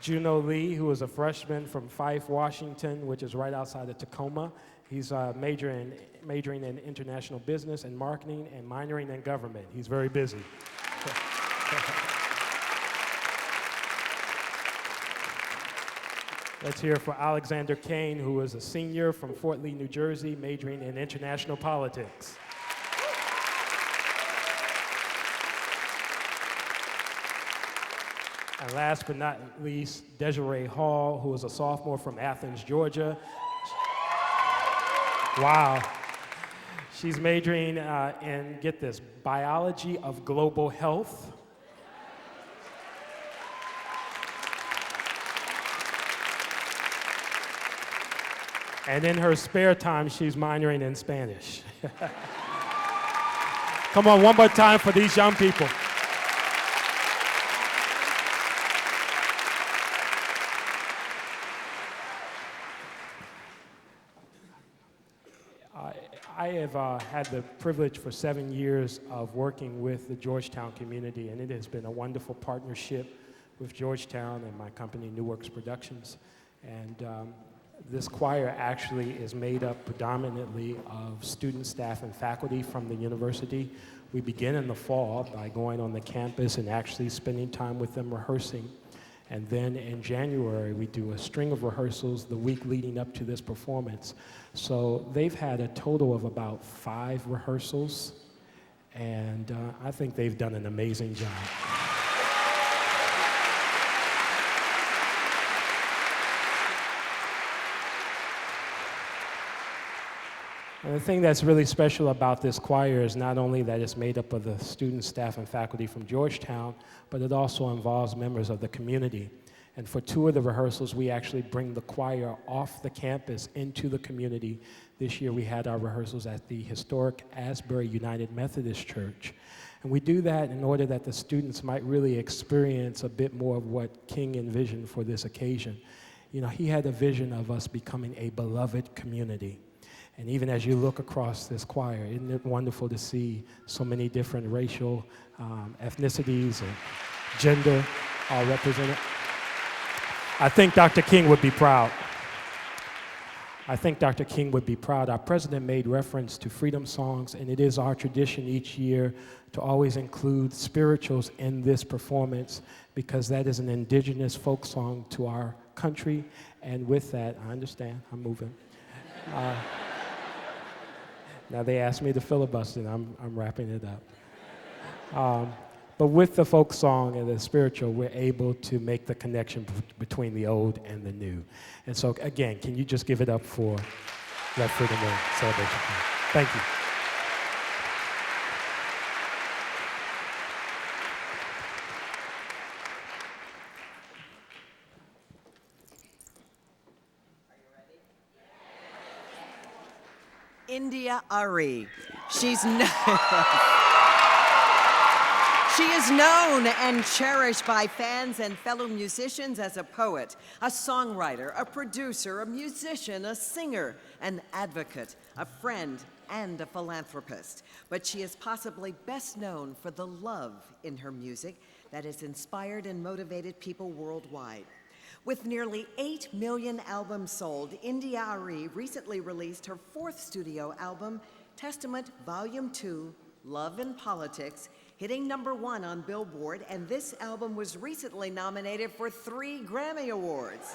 Juno Lee, who is a freshman from Fife, Washington, which is right outside of Tacoma. He's majoring in international business and marketing and minoring in government. He's very busy. Let's hear for Alexander Kane, who is a senior from Fort Lee, New Jersey, majoring in international politics. And last but not least, Desiree Hall, who is a sophomore from Athens, Georgia. Wow. She's majoring in, get this, biology of global health. And in her spare time, she's minoring in Spanish. Come on, one more time for these young people. I have had the privilege for 7 years of working with the Georgetown community, and it has been a wonderful partnership with Georgetown and my company, New Works Productions. And this choir actually is made up predominantly of student, staff, and faculty from the university. We begin in the fall by going on the campus and actually spending time with them rehearsing. And then in January, we do a string of rehearsals the week leading up to this performance. So they've had a total of about 5 rehearsals, and I think they've done an amazing job. And the thing that's really special about this choir is not only that it's made up of the students, staff, and faculty from Georgetown, but it also involves members of the community. And for 2 of the rehearsals, we actually bring the choir off the campus into the community. This year we had our rehearsals at the historic Asbury United Methodist Church. And we do that in order that the students might really experience a bit more of what King envisioned for this occasion. You know, he had a vision of us becoming a beloved community. And even as you look across this choir, isn't it wonderful to see so many different racial ethnicities and gender all represented? I think Dr. King would be proud. I think Dr. King would be proud. Our president made reference to freedom songs, and it is our tradition each year to always include spirituals in this performance because that is an indigenous folk song to our country. And with that, I understand, I'm moving. Now they asked me to filibuster, and I'm wrapping it up. But with the folk song and the spiritual, we're able to make the connection between the old and the new. And so again, can you just give it up for Let Freedom Ring celebration? Thank you. India.Arie. She is known and cherished by fans and fellow musicians as a poet, a songwriter, a producer, a musician, a singer, an advocate, a friend, and a philanthropist. But she is possibly best known for the love in her music that has inspired and motivated people worldwide. With nearly 8 million albums sold, India.Arie recently released her 4th studio album, Testament Volume 2, Love and Politics, hitting #1 on Billboard, and this album was recently nominated for 3 Grammy Awards.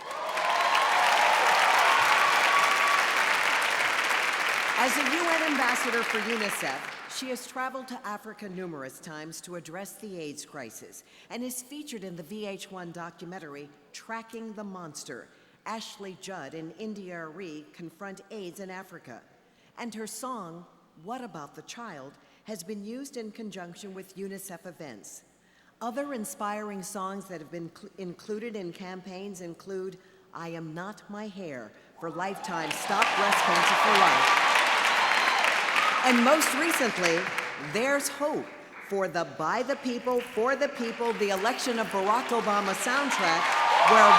As a UN ambassador for UNICEF, she has traveled to Africa numerous times to address the AIDS crisis and is featured in the VH1 documentary Tracking the Monster. Ashley Judd and India.Arie confront AIDS in Africa. And her song, What About the Child, has been used in conjunction with UNICEF events. Other inspiring songs that have been included in campaigns include I Am Not My Hair for Lifetime Stop Breast Cancer for Life. And most recently, There's Hope for the By the People, For the People, the election of Barack Obama soundtrack, where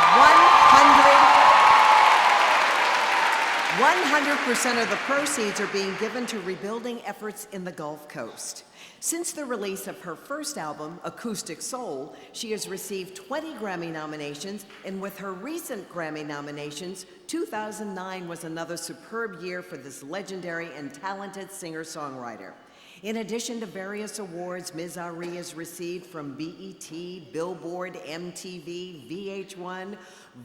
100% of the proceeds are being given to rebuilding efforts in the Gulf Coast. Since the release of her first album, Acoustic Soul, she has received 20 Grammy nominations, and with her recent Grammy nominations, 2009 was another superb year for this legendary and talented singer-songwriter. In addition to various awards Ms. Arie has received from BET, Billboard, MTV, VH1,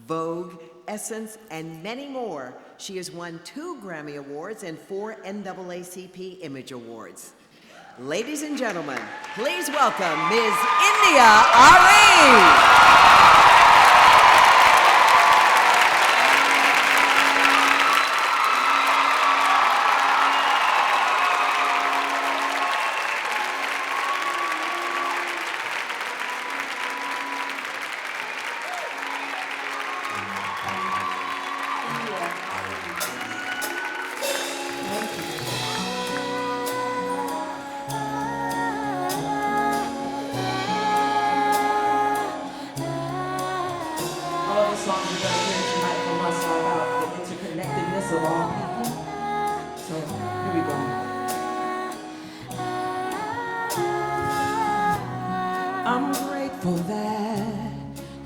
Vogue, Essence, and many more, she has won 2 Grammy Awards and 4 NAACP Image Awards. Ladies and gentlemen, please welcome Ms. India.Arie.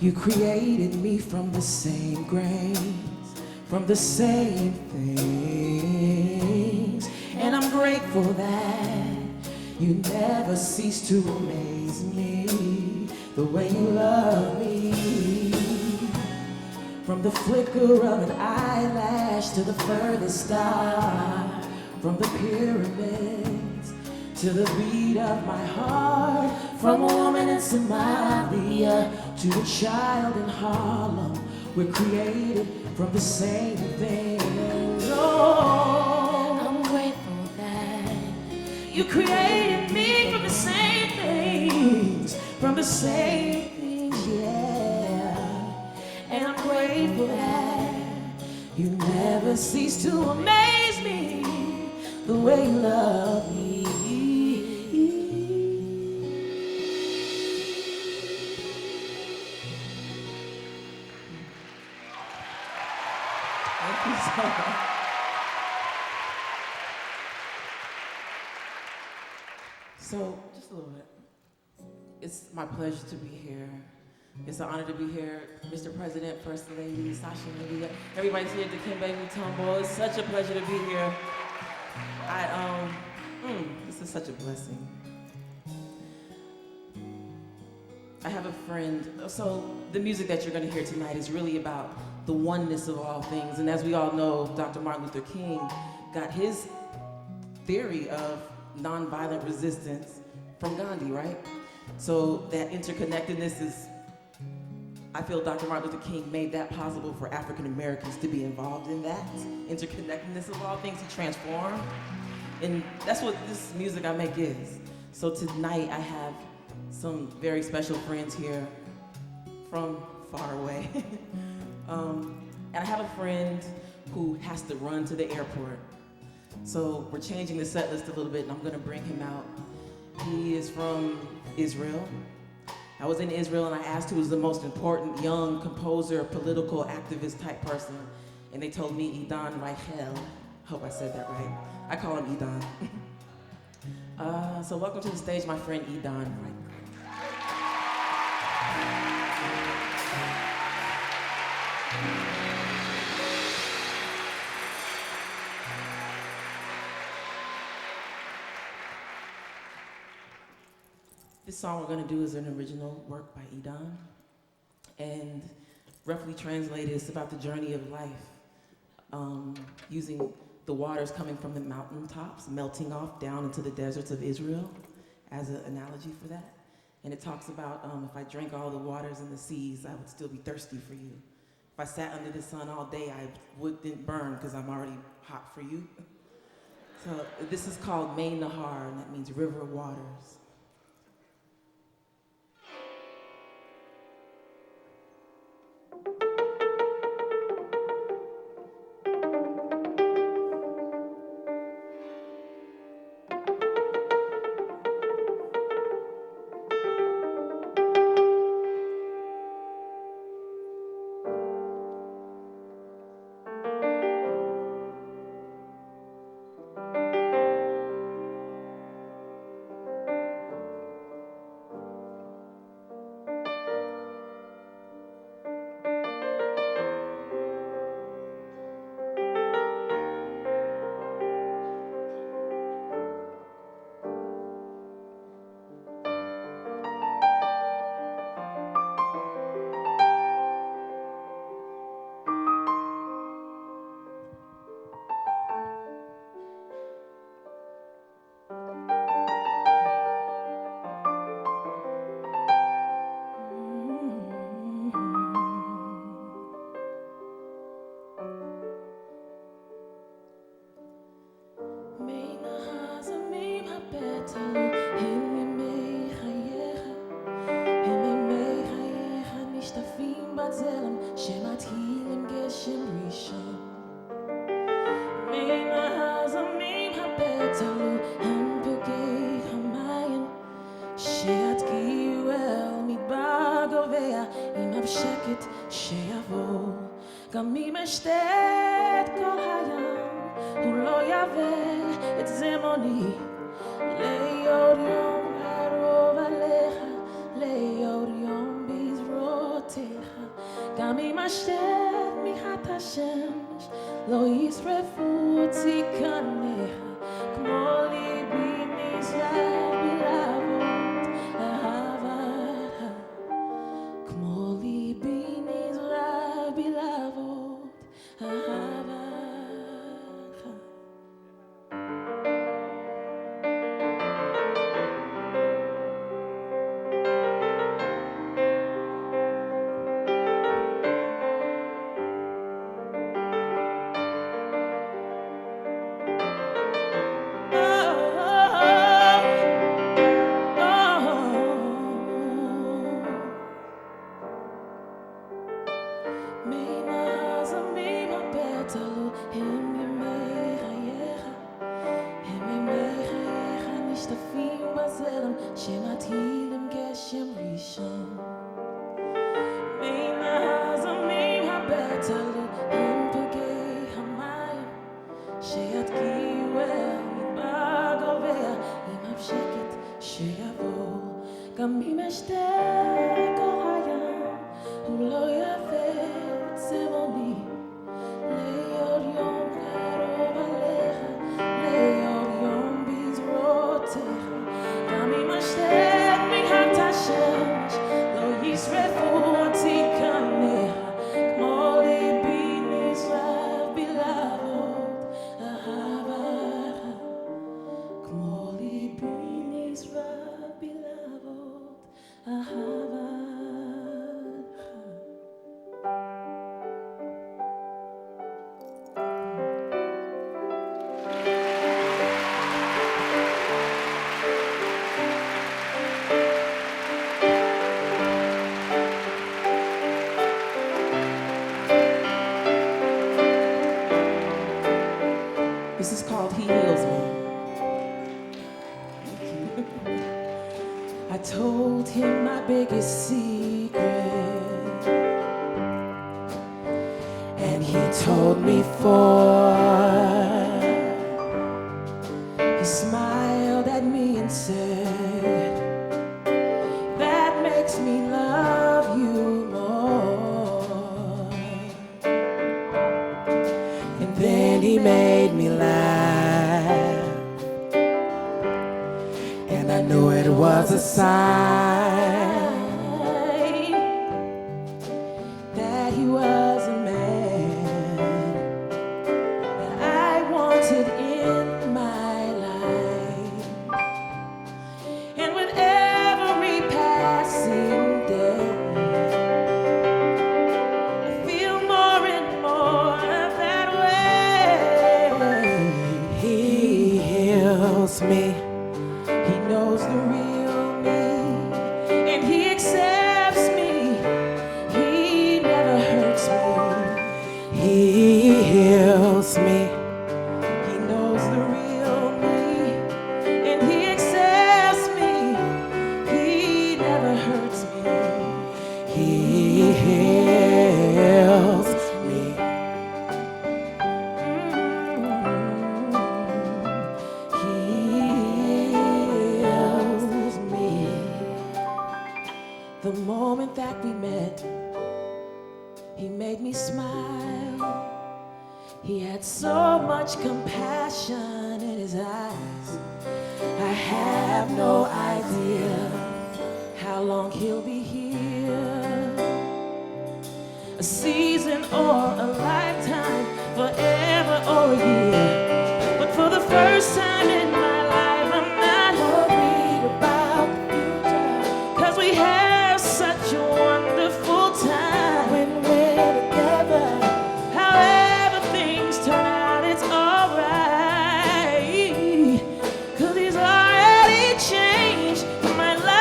You created me from the same grains, from the same things. And I'm grateful that you never cease to amaze me the way you love me. From the flicker of an eyelash to the furthest star, from the pyramids to the beat of my heart, from a woman in Somalia to a child in Harlem, we're created from the same thing. Oh, I'm grateful that you created me from the same things, from the same things, yeah. And I'm grateful that you never cease to amaze me the way you love me. So, just a little bit. It's my pleasure to be here. It's an honor to be here. Mr. President, First Lady, Sasha, Lydia, everybody's here, Dikembe Mutombo. It's such a pleasure to be here. This is such a blessing. I have a friend. So, the music that you're going to hear tonight is really about the oneness of all things. And as we all know, Dr. Martin Luther King got his theory of nonviolent resistance from Gandhi, right? So that interconnectedness is, I feel Dr. Martin Luther King made that possible for African Americans to be involved in that interconnectedness of all things. He transformed. And that's what this music I make is. So tonight I have some very special friends here from far away. And I have a friend who has to run to the airport. So we're changing the set list a little bit, and I'm gonna bring him out. He is from Israel. I was in Israel and I asked who was the most important young composer, political activist type person, and they told me Idan.Arie. Hope I said that right. I call him Idan. So welcome to the stage, my friend Idan.Arie. This song we're going to do is an original work by Edon. And roughly translated, it's about the journey of life, using the waters coming from the mountaintops, melting off down into the deserts of Israel as an analogy for that. And it talks about if I drank all the waters in the seas, I would still be thirsty for you. If I sat under the sun all day, I wouldn't burn because I'm already hot for you. So this is called May Nahar, and that means river waters. גם אם אשתה את כל הים, הוא לא יבא את זמוני. ליור יום קרוב עליך, ליור יום בזרועותיך. גם אם אשתה את מיחת השמש, לא ישרפו אותי קניך. כמו ליבי נזהר בלהבות אהבתך. כמו ליבי נזהר בלהבות אהבתך. גם אם אשתה כל הים, הוא לא יבא את זמוני. ליור יום קרוב עליך, ליור יום בזרועותיך. גם אם אשתה את מיחת השמש, לא ישרפו אותי קניך. כמו ליבי נשרף בלהבות אהבתך. כמו ליבי נשרף בלהבות אהבתך. This is called He Heals Me. I told him my biggest secret, and he told me four. He smiled at me and said, that makes me love you more. And then he made me laugh, and I knew it was a sign that he was a man that I wanted in my life. And with every passing day, I feel more and more that way. He heals me. He knows the real me, and he accepts me. He never hurts me. He heals me. He knows the real me, and he accepts me. He never hurts me. He heals me. He heals me. The moment that we met, he made me smile. He had so much compassion in his eyes. I have no idea how long he'll be here. A season or a lifetime, forever or a year. But for the first time in my life, I'm not worried about the future. 'Cause we have such a wonderful time when we're together. However things turn out, it's alright. 'Cause he's already changed my life.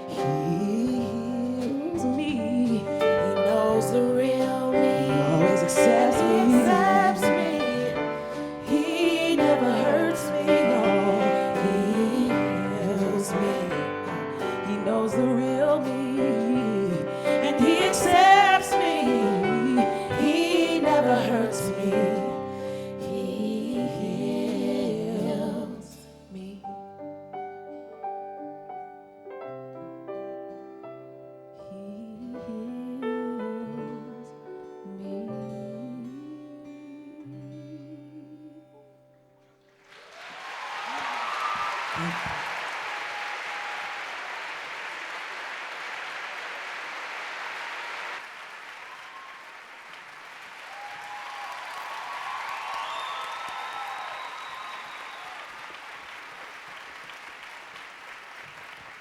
He heals me. He knows the real me. He always accepts me. He never hurts me. No, he heals me. He knows the real me, and he accepts me. He never hurts me. He heals me. He heals me.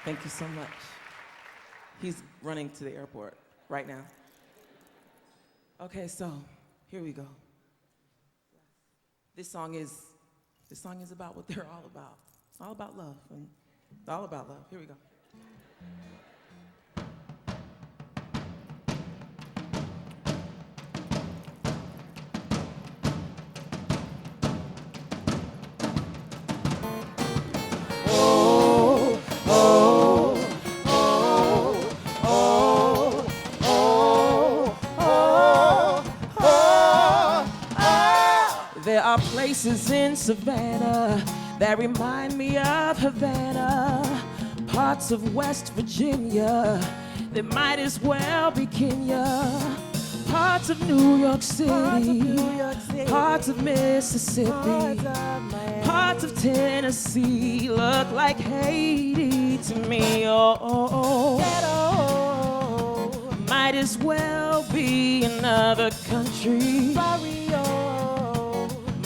Thank you so much. He's running to the airport right now. Okay, so here we go. This song is about what they're all about. It's all about love, and it's all about love. Here we go. There are places in Savannah that remind me of Havana, parts of West Virginia that might as well be Kenya, parts of New York City, parts of Mississippi, parts of Tennessee look like Haiti to me. Might as well be another country.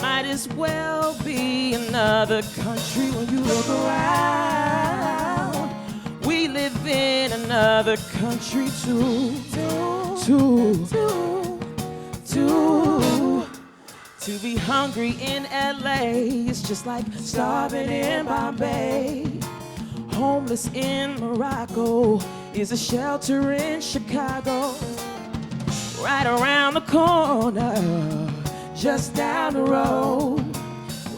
Might as well be another country. When you look around, we live in another country too. To be hungry in LA is just like starving in Bombay. Homeless in Morocco is a shelter in Chicago. Right around the corner, just down the road,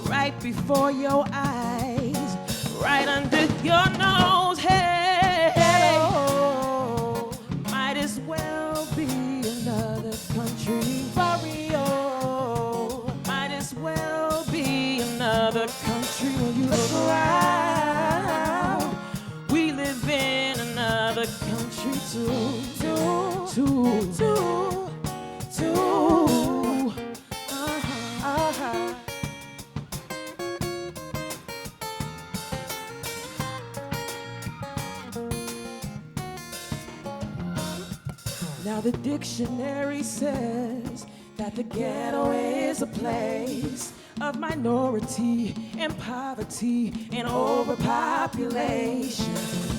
right before your eyes, right under your nose. Hey, might as well be another country. Might as well be another country. When you look around, we live in another country too. Now the dictionary says that the ghetto is a place of minority and poverty and overpopulation.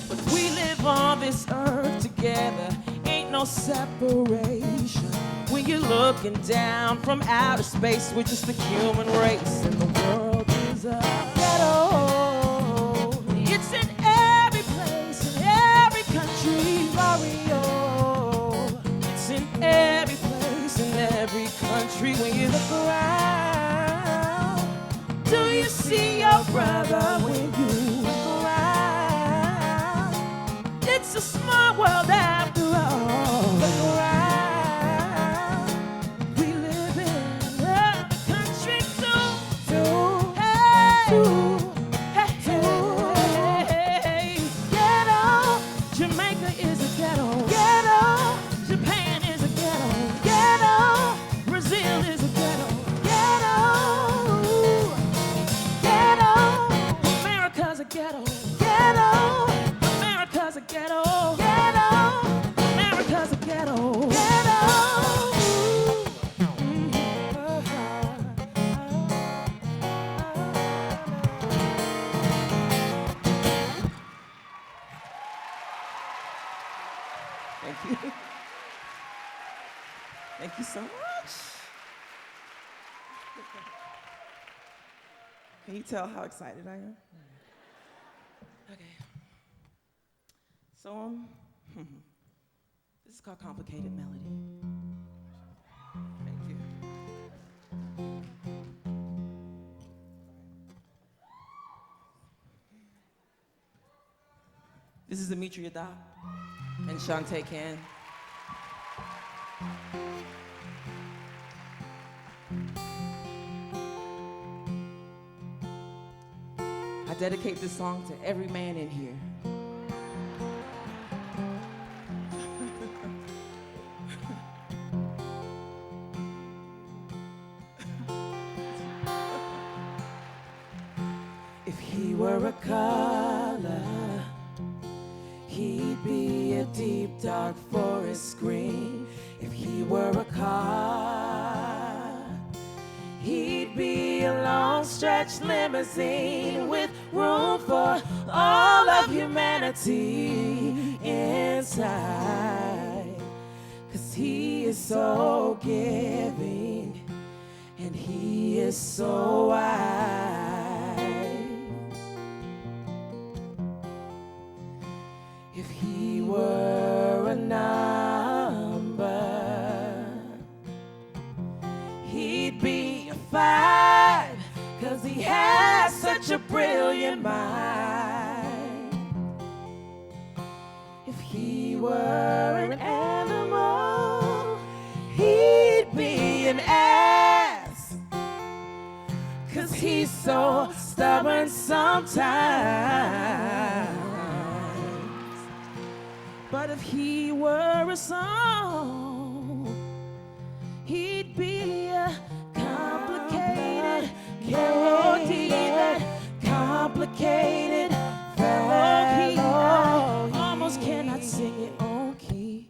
But we live on this earth together, ain't no separation. When you're looking down from outer space, we're just the human race, and the world is a ghetto. It's in every place, in every country, Mario. It's in every place, in every country. When you look around, do you see your brother when you look around? It's a small world after all. Look around. We live in a country too. Hey, ghetto. Jamaica is a ghetto. Ghetto. Japan is a ghetto. Ghetto. Brazil is a ghetto. Ghetto. Ghetto. America's a ghetto. Ghetto. America's a ghetto. Ghetto. America's a ghetto. Ghetto. Thank you. Thank you so much. Can you tell how excited I am? Okay. So, this is called Complicated Melody. Thank you. This is Andrea and Shantae Can. I dedicate this song to every man in here. If he were a color, he'd be a deep dark forest green. If he were a car, he'd be a long stretch limousine with room for all of humanity inside. 'Cause he is so giving and he is so wise. If he were a number, he'd be a 5, 'cause he has such a brilliant mind. If he were an animal, he'd be an ass, 'cause he's so stubborn sometimes. But if he were a song, he'd be a complicated melody, that complicated fellow. He almost cannot sing it on key,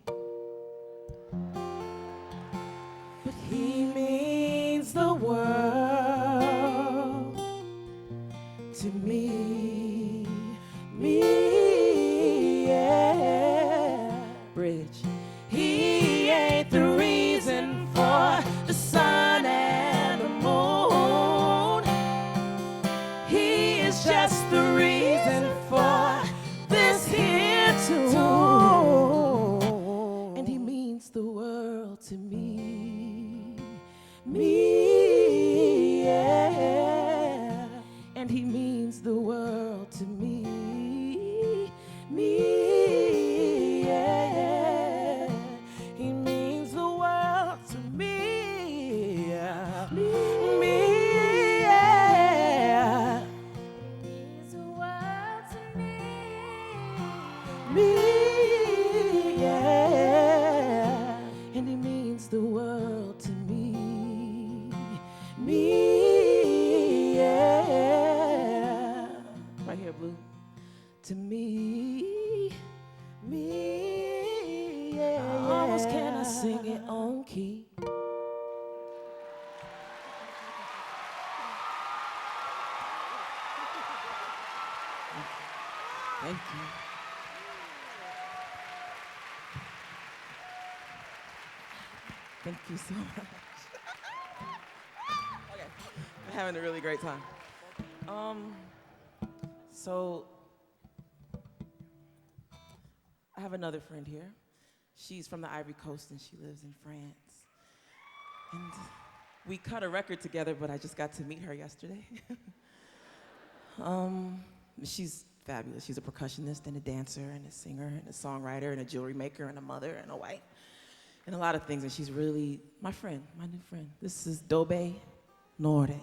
but he means the world to me, yeah. Bridge. He ain't the reason for the sun and the moon. He is just the reason for this here too. And he means the world to me, yeah. And he means the world to me, yeah. He means the world to me, yeah. Means the world to me, yeah. And he means the world to me, yeah. Right here, Blue. Thank you. Thank you so much. Okay, I'm having a really great time. So I have another friend here. She's from the Ivory Coast and she lives in France. And we cut a record together, but I just got to meet her yesterday. She's fabulous. She's a percussionist and a dancer and a singer and a songwriter and a jewelry maker and a mother and a wife and a lot of things. And she's really my friend, my new friend. This is Dobe Norde.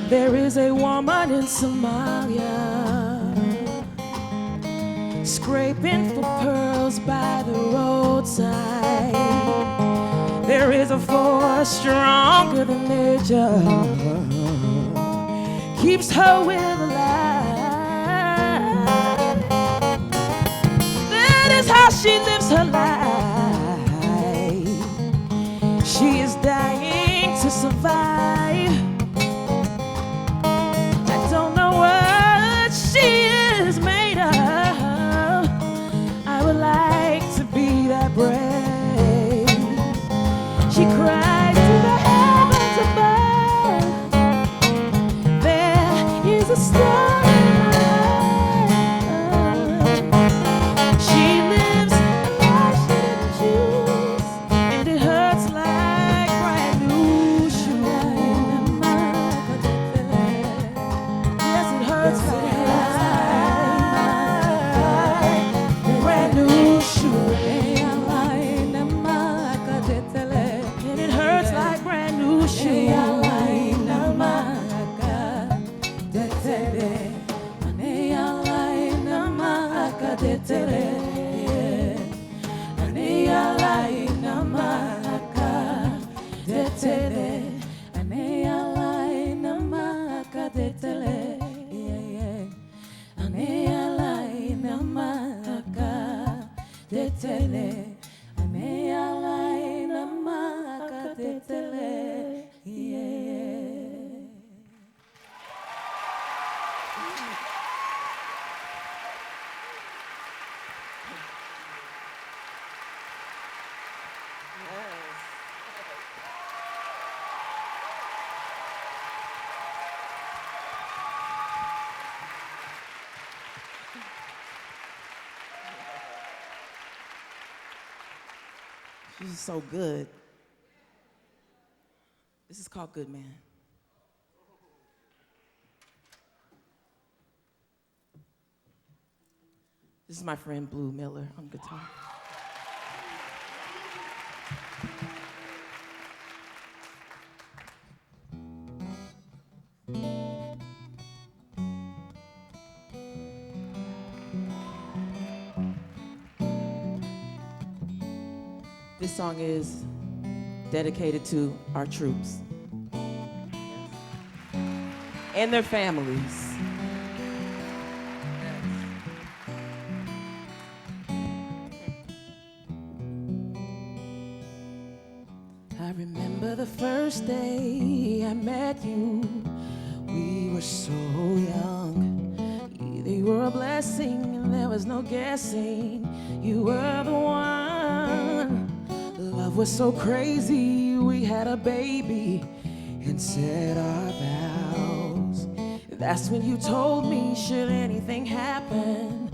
There is a woman in Somalia scraping for pearls by the roadside. There is a force stronger than nature, keeps her will alive. That is how she lives her life. She is dying to survive. Brave. She cries to the heavens above. There is a star. She lives a life she didn't choose, and it hurts like brand new shoes. Yes, it hurts like brand new shoes. This is so good. This is called Good Man. This is my friend Blue Miller on guitar. This song is dedicated to our troops and their families. I remember the first day I met you. We were so young. You were a blessing and there was no guessing. You were the one. Love was so crazy, we had a baby and said our vows. That's when you told me, should anything happen,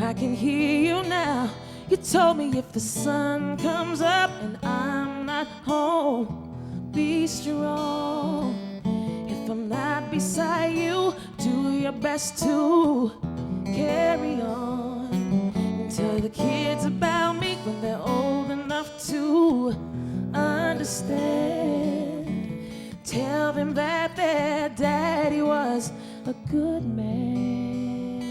I can hear you now. You told me if the sun comes up and I'm not home, be strong. If I'm not beside you, do your best to carry on. And tell the kids about me when they're old enough to understand. Tell them that their daddy was a good man.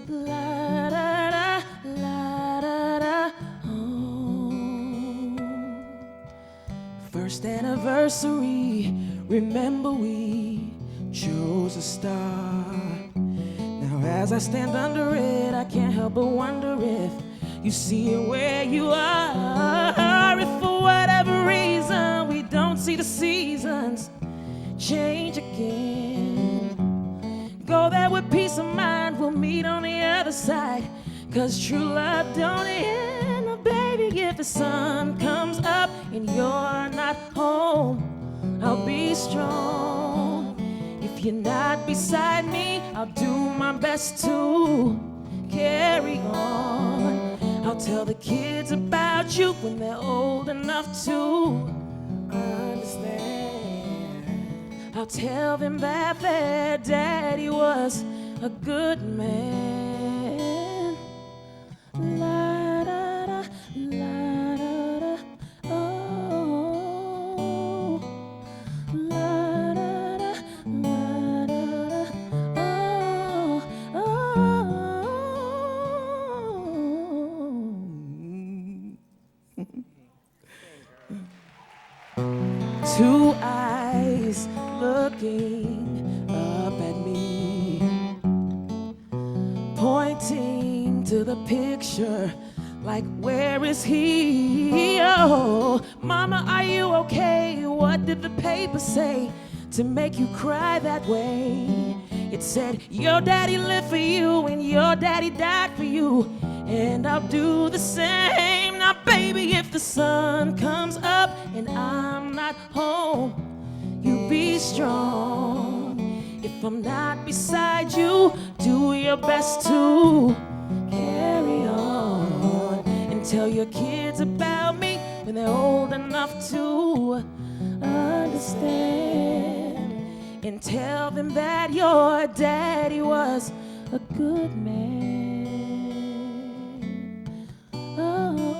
La da da, la da da, oh. First anniversary, remember we chose a star. Now as I stand under it, I can't help but wonder if you see it where you are. If for whatever reason we don't see the seasons change again, go there with peace of mind, we'll meet on the other side. Cause true love don't end, oh, baby. If the sun comes up and you're not home, I'll be strong. If you're not beside me, I'll do my best to carry on. I'll tell the kids about you when they're old enough to understand. I'll tell them that their daddy was a good man. La da da, la da da, oh. La da da, la da da, oh, oh. Two eyes looking up at me, pointing to the picture like, where is he? Oh, mama, are you okay? What did the paper say to make you cry that way? It said your daddy lived for you and your daddy died for you, and I'll do the same. Now baby, if the sun comes up and I'm not home, you be strong. If I'm not beside you, do your best to carry on. And tell your kids about me when they're old enough to understand. And tell them that your daddy was a good man. Oh.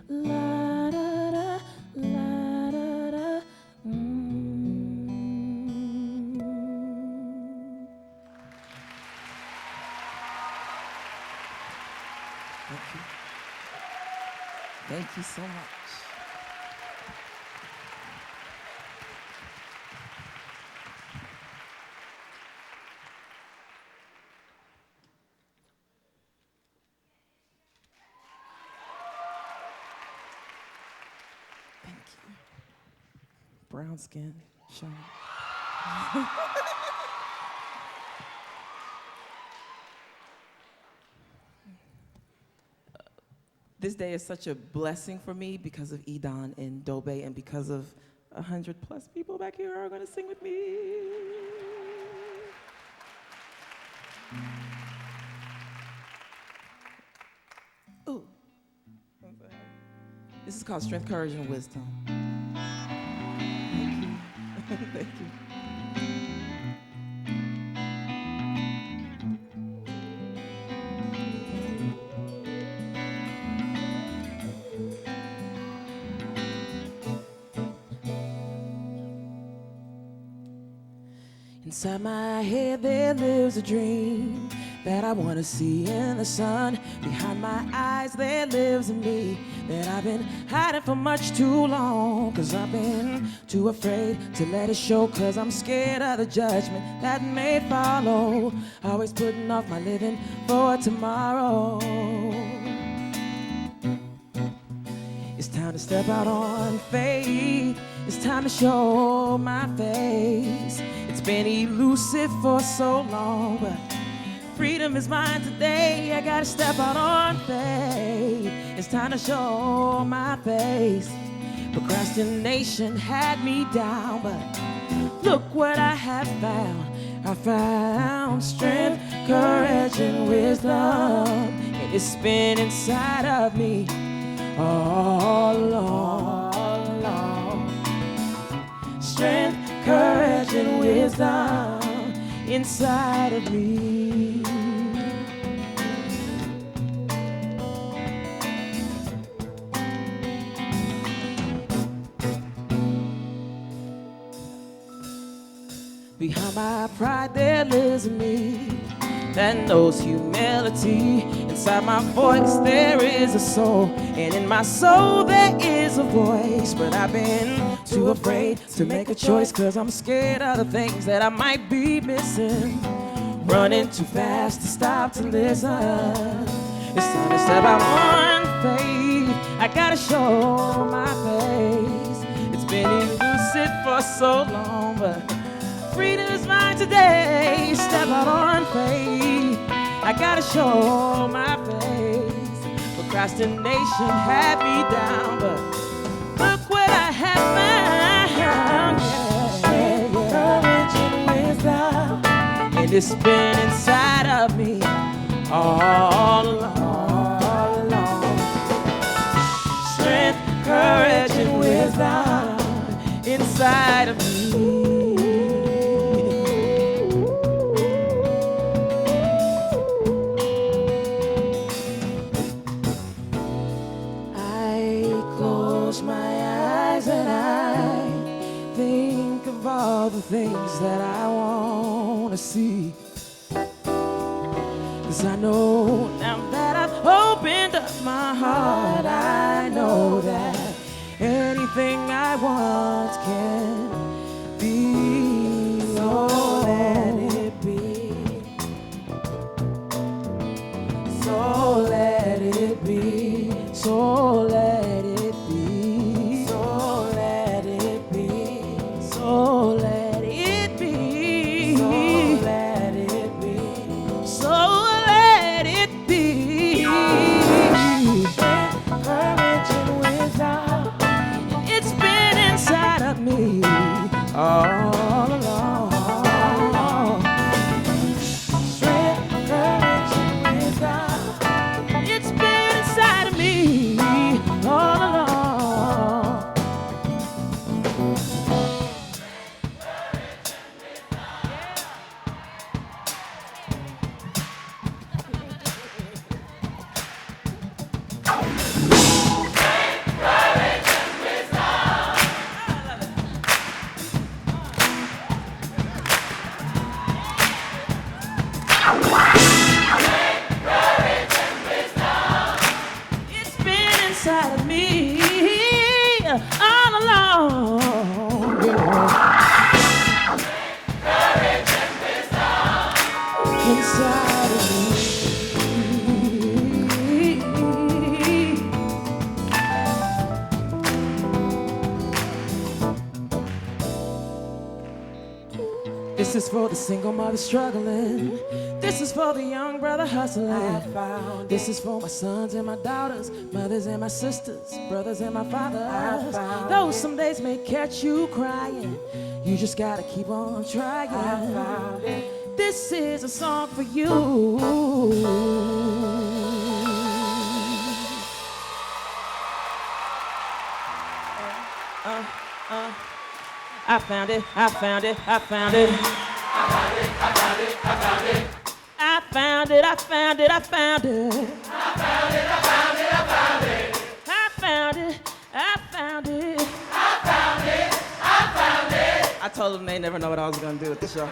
La da da, la da da, Thank you. Thank you so much. Thank you. Brown skin, Sean. This day is such a blessing for me because of Edon and Dobe and because of 100+ people back here are going to sing with me. Ooh. This is called Strength, Courage, and Wisdom. Thank you. Thank you. Inside my head there lives a dream that I want to see in the sun. Behind my eyes there lives a me that I've been hiding for much too long. Cause I've been too afraid to let it show. Cause I'm scared of the judgment that may follow. Always putting off my living for tomorrow. It's time to step out on faith. It's time to show my face. It's been elusive for so long, but freedom is mine today. I gotta step out on faith. It's time to show my face. Procrastination had me down, but look what I have found. I found strength, courage, and wisdom, and it's been inside of me all along. Strength, courage, and wisdom inside of me. Behind my pride there lives a me that knows humility. Inside my voice there is a soul, and in my soul there is a voice. But I've been too afraid to make a choice, cause I'm scared of the things that I might be missing. Running too fast to stop to listen. It's time to step out on faith. I gotta show my face. It's been elusive for so long, but freedom is mine today. Step out on faith. I gotta show my face. Procrastination had me down, but look what I have found. Courage and wisdom, and it's been inside of me all along. Strength, courage, and wisdom inside of me. All the things that I want to see. Cause I know now that I've opened up my heart, I know that anything I want can be. So let it be. So let it be. So let it be. So let it be. So let it be. So let it be. So let it be. Courage and wisdom, it's been inside of me all along. Strength, courage, and wisdom, it's been inside of me all along. This is for the single mother struggling. This is for the young brother hustling. This is for my sons and my daughters, mothers and my sisters, brothers and my fathers. Though some days may catch you crying, you just gotta keep on trying. This is a song for you. I found it, I found it, I found it. I found it, I found it, I found it. I found it, I found it, I found it. I found it, I found it, I found it. I found it, I found it. I found it, I found it. I told them they never know what I was gonna do with the show.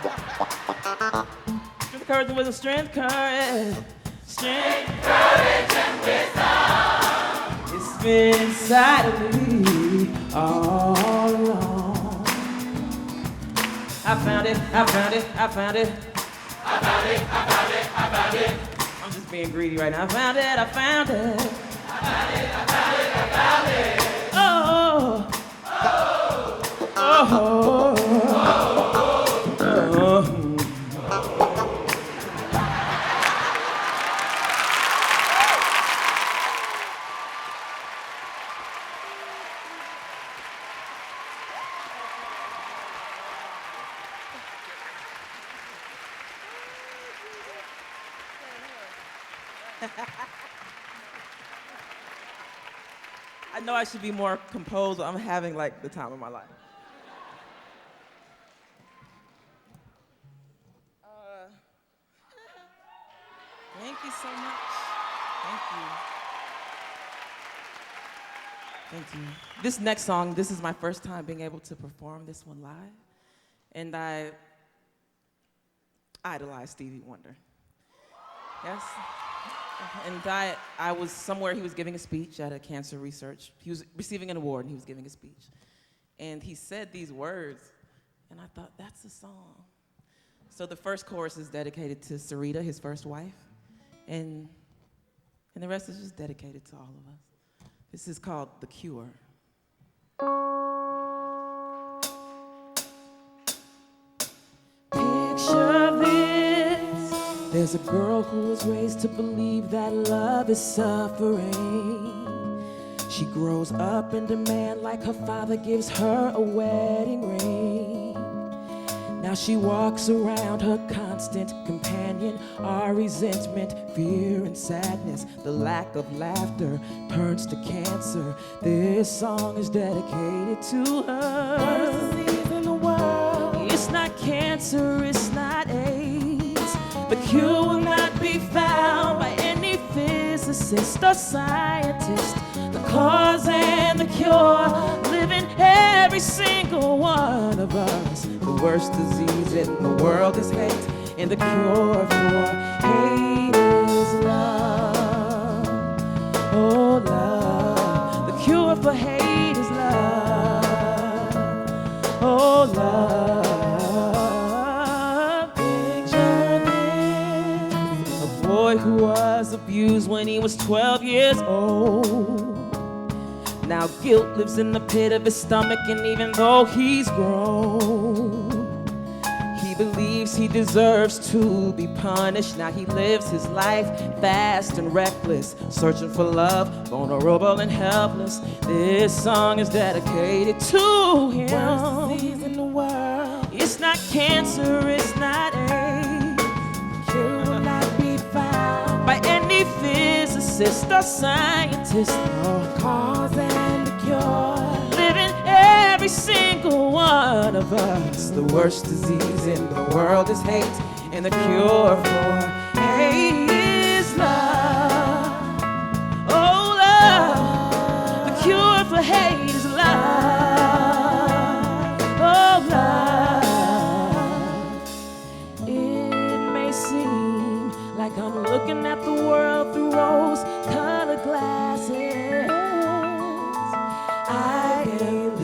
Strength, courage, and wisdom, strength, courage. Strength, courage, and wisdom. It's been inside of me all along. I found it, I found it, I found it. I found it, I found it, I found it. I'm just being greedy right now. I found it, I found it. I found it, I found it, I found it. Oh, oh, oh, oh, oh. I know I should be more composed, but I'm having like the time of my life. Thank you so much. Thank you. Thank you. This next song, this is my first time being able to perform this one live. And I idolize Stevie Wonder. Yes. And I was somewhere, he was giving a speech at a cancer research. He was receiving an award and he was giving a speech. And he said these words, and I thought, that's a song. So the first chorus is dedicated to Sarita, his first wife. And the rest is just dedicated to all of us. This is called The Cure. Picture this. There's a girl who was raised to believe that love is suffering. She grows up in demand like her father gives her a wedding ring. Now she walks around her constant companion, our resentment, fear, and sadness. The lack of laughter turns to cancer. This song is dedicated to her. Worst disease in the world. It's not cancer, it's not AIDS. The cure will not be found by any physicist or scientist. The cause and the cure live in every single one of us. The worst disease in the world is hate, and the cure for hate is love. Oh, love. The cure for hate is love. Oh, love. Picture this. A boy who was abused when he was 12 years old. Now guilt lives in the pit of his stomach, and even though he's grown, he believes he deserves to be punished. Now he lives his life fast and reckless, searching for love, vulnerable and helpless. This song is dedicated to him. Worst disease in the world. It's not cancer, it's not AIDS. The cure will not be found by any physicist or scientist. No cause and the cure live in every single one of us. The worst disease in the world is hate, and the cure for hate is love. Oh, love. The cure for hate is love. Oh, love. It may seem like I'm looking at the world through rose-colored glasses. I am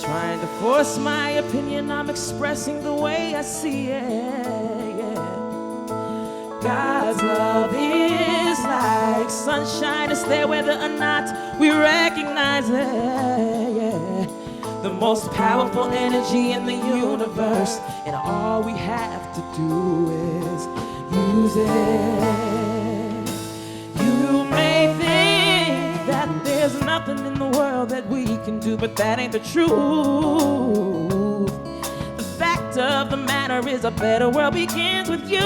trying to force my opinion. I'm expressing the way I see it. Yeah. God's love is like sunshine. It's there whether or not we recognize it. Yeah. the most powerful energy in the universe, and all we have to do is use it. You may think that there's nothing in the world that we can do, but that ain't the truth. The fact of the matter is a better world begins with you.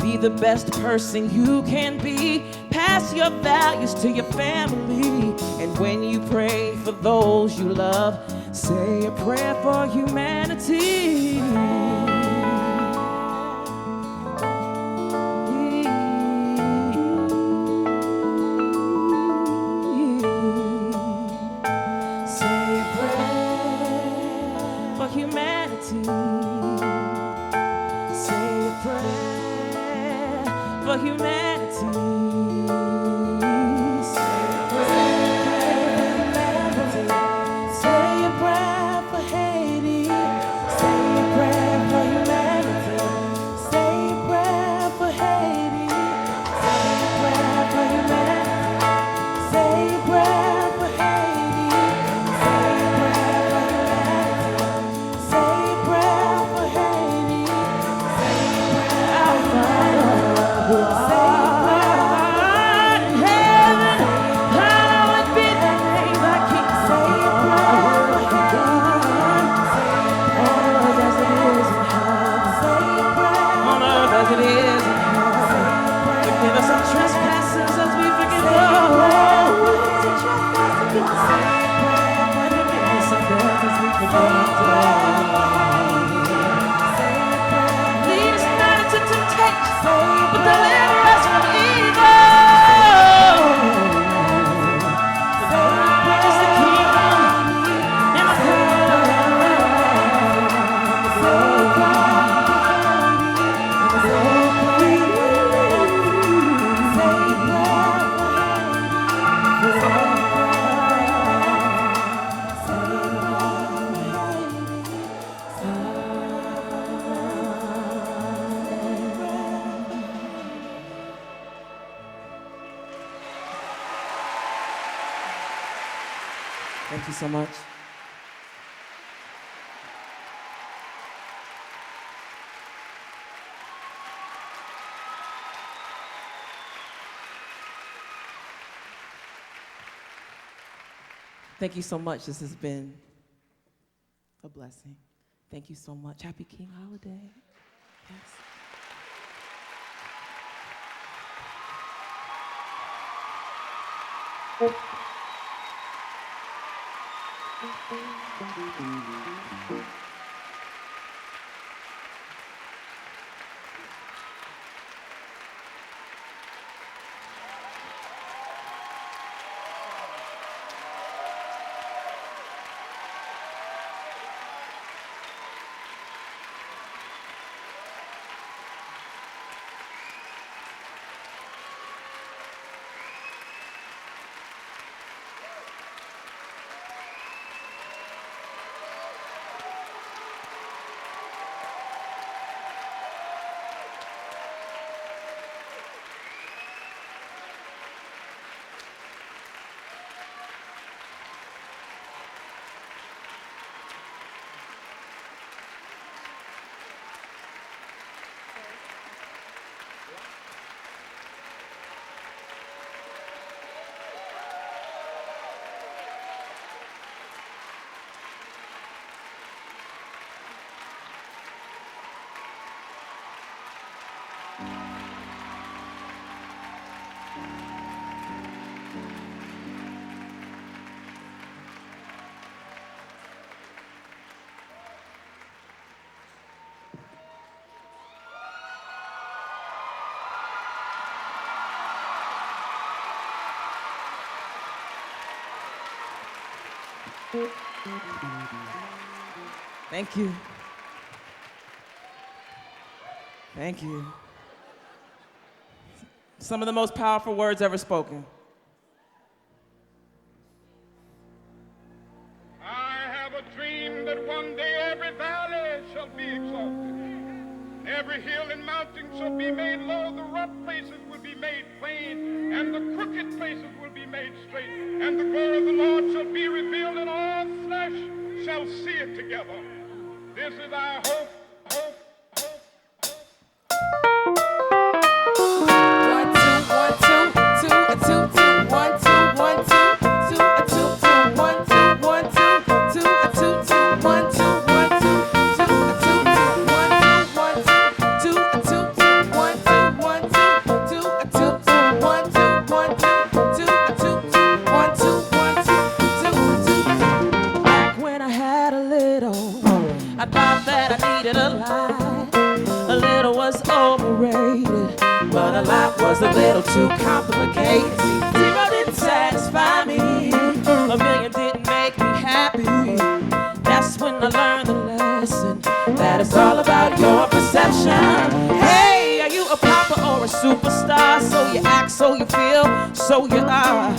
Be the best person you can be. Pass your values to your family. And when you pray for those you love, say a prayer for humanity. Say a prayer for humanity. Say a prayer for humanity. Say a prayer for Haiti. Say a prayer for humanity. Say a prayer for Haiti. Say a prayer for humanity. Say a prayer for Haiti. Say a prayer for humanity. Say a prayer for Haiti. Say a prayer for humanity. Lead us not into temptation, but deliver us from evil. Thine is the kingdom and the power. Thank you so much. Thank you so much. This has been a blessing. Thank you so much. Happy King Holiday. Yes. Thank you. Thank you. Some of the most powerful words ever spoken. I have a dream that one day every valley shall be exalted. Every hill and mountain shall be made low. The rough places will be made plain, and the crooked places will be made straight, and the glory of the Lord shall be revealed, and all flesh shall see it together. This is our hope, hope. A lot was a little too complicated. Zero didn't satisfy me. A million didn't make me happy. That's when I learned the lesson that it's all about your perception. Hey, are you a popper or a superstar? So you act, so you feel, so you are.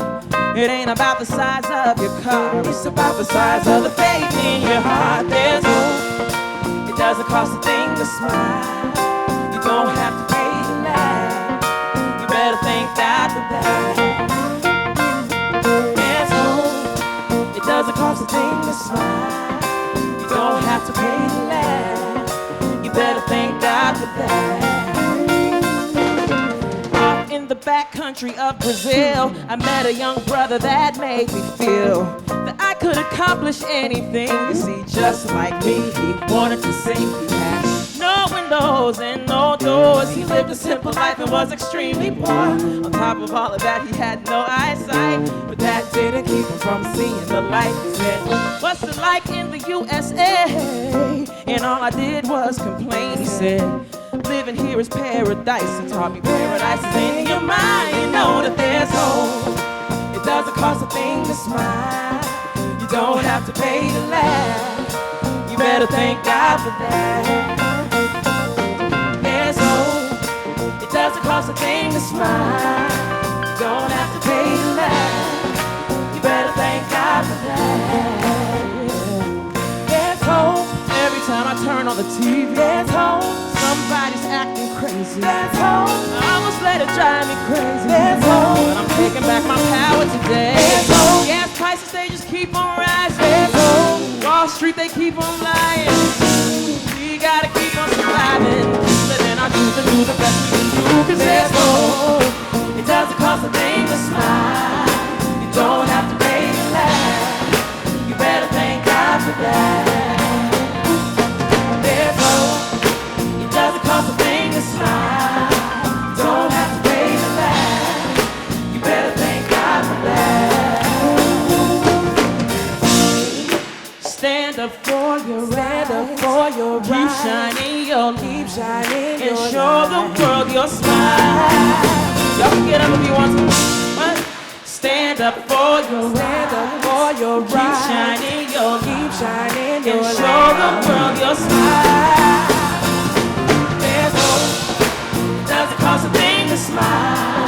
It ain't about the size of your car. It's about the size of the faith in your heart. There's hope. It doesn't cost a thing to smile. You don't have to pay to laugh. Better thank God for that. There's hope. It doesn't cost a thing to smile. You don't have to pay to laugh. You better thank God for that. Off in the back country of Brazil, I met a young brother that made me feel that I could accomplish anything. You see, just like me, he wanted to sing. He had no windows and no doors. He lived a simple life and was extremely poor. On top of all of that, he had no eyesight, but that didn't keep him from seeing the light. He said, what's it like in the USA? And all I did was complain. He said, living here is paradise. He taught me paradise is in your mind. You know that there's hope. It doesn't cost a thing to smile. You don't have to pay to laugh. You better thank God for that. There's hope. It doesn't cost a thing to smile. You don't have to pay to laugh. You better thank God for that. There's hope. Every time I turn on the TV, there's hope. Somebody's acting crazy. There's hope. I almost let it drive me crazy. There's hope. But I'm taking back my power today. There's hope. Gas prices, they just keep on rising. There's hope. Wall Street, they keep on lying. We gotta keep on surviving. Living our truth and do the best we can do. Cause there's hope. It doesn't cost a thing to smile. You don't have to pay to laugh. You better thank God for that. There's hope. It doesn't cost a thing to smile. You don't have to pay to laugh. You better thank God for that. Stand up for your right. Keep shining your light. And show the world your smile. Y'all can get up if you want to. What? Stand up for your right. Keep shining your light. And show the world your smile. There's hope. It doesn't cost a thing to smile.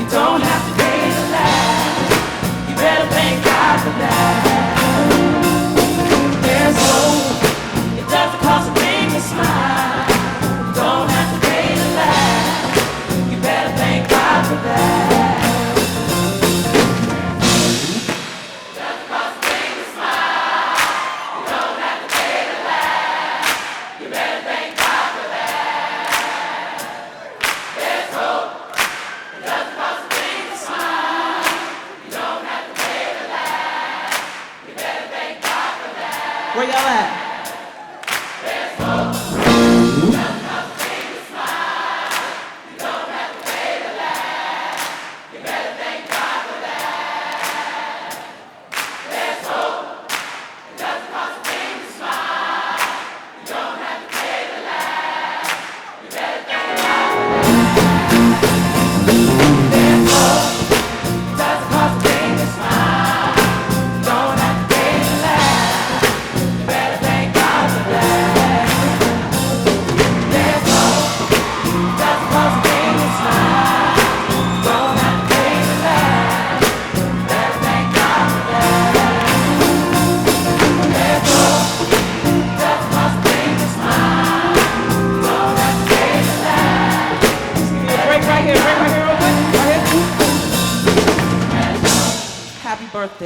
You don't have to pay to laugh. You better thank God for that. There's hope. It doesn't cost a thing to smile. You don't have to pay to laugh. You better thank God for that. Doesn't cost a thing to smile. You don't have to pay to laugh. You better thank God for that. There's hope. It doesn't cost a thing to smile. You don't have to pay to laugh. You better thank God for that. Where y'all at?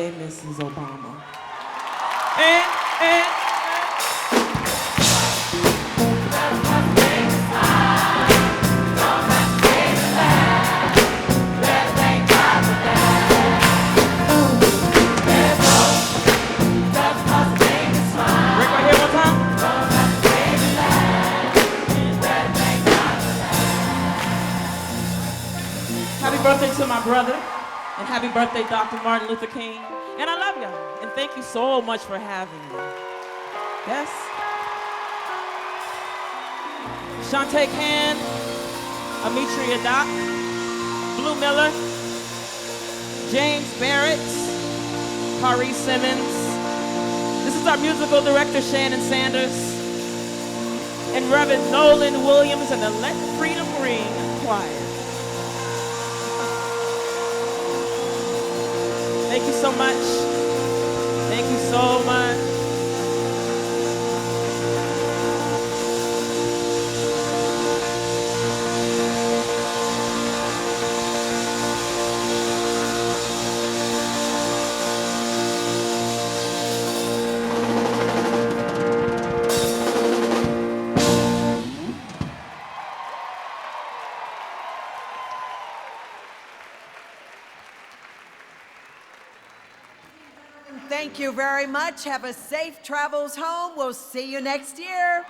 birthday, Mrs. Obama. Happy birthday to my brother, and happy birthday, Dr. Martin Luther King. And I love y'all, and thank you so much for having me. Yes? Shantae Khan, Amitria Doc, Blue Miller, James Barrett, Kari Simmons. This is our musical director, Shannon Sanders, and Reverend Nolan Williams and the Let Freedom Ring Choir. Thank you so much. Thank you so much. Thank you very much. Have a safe travels home. We'll see you next year.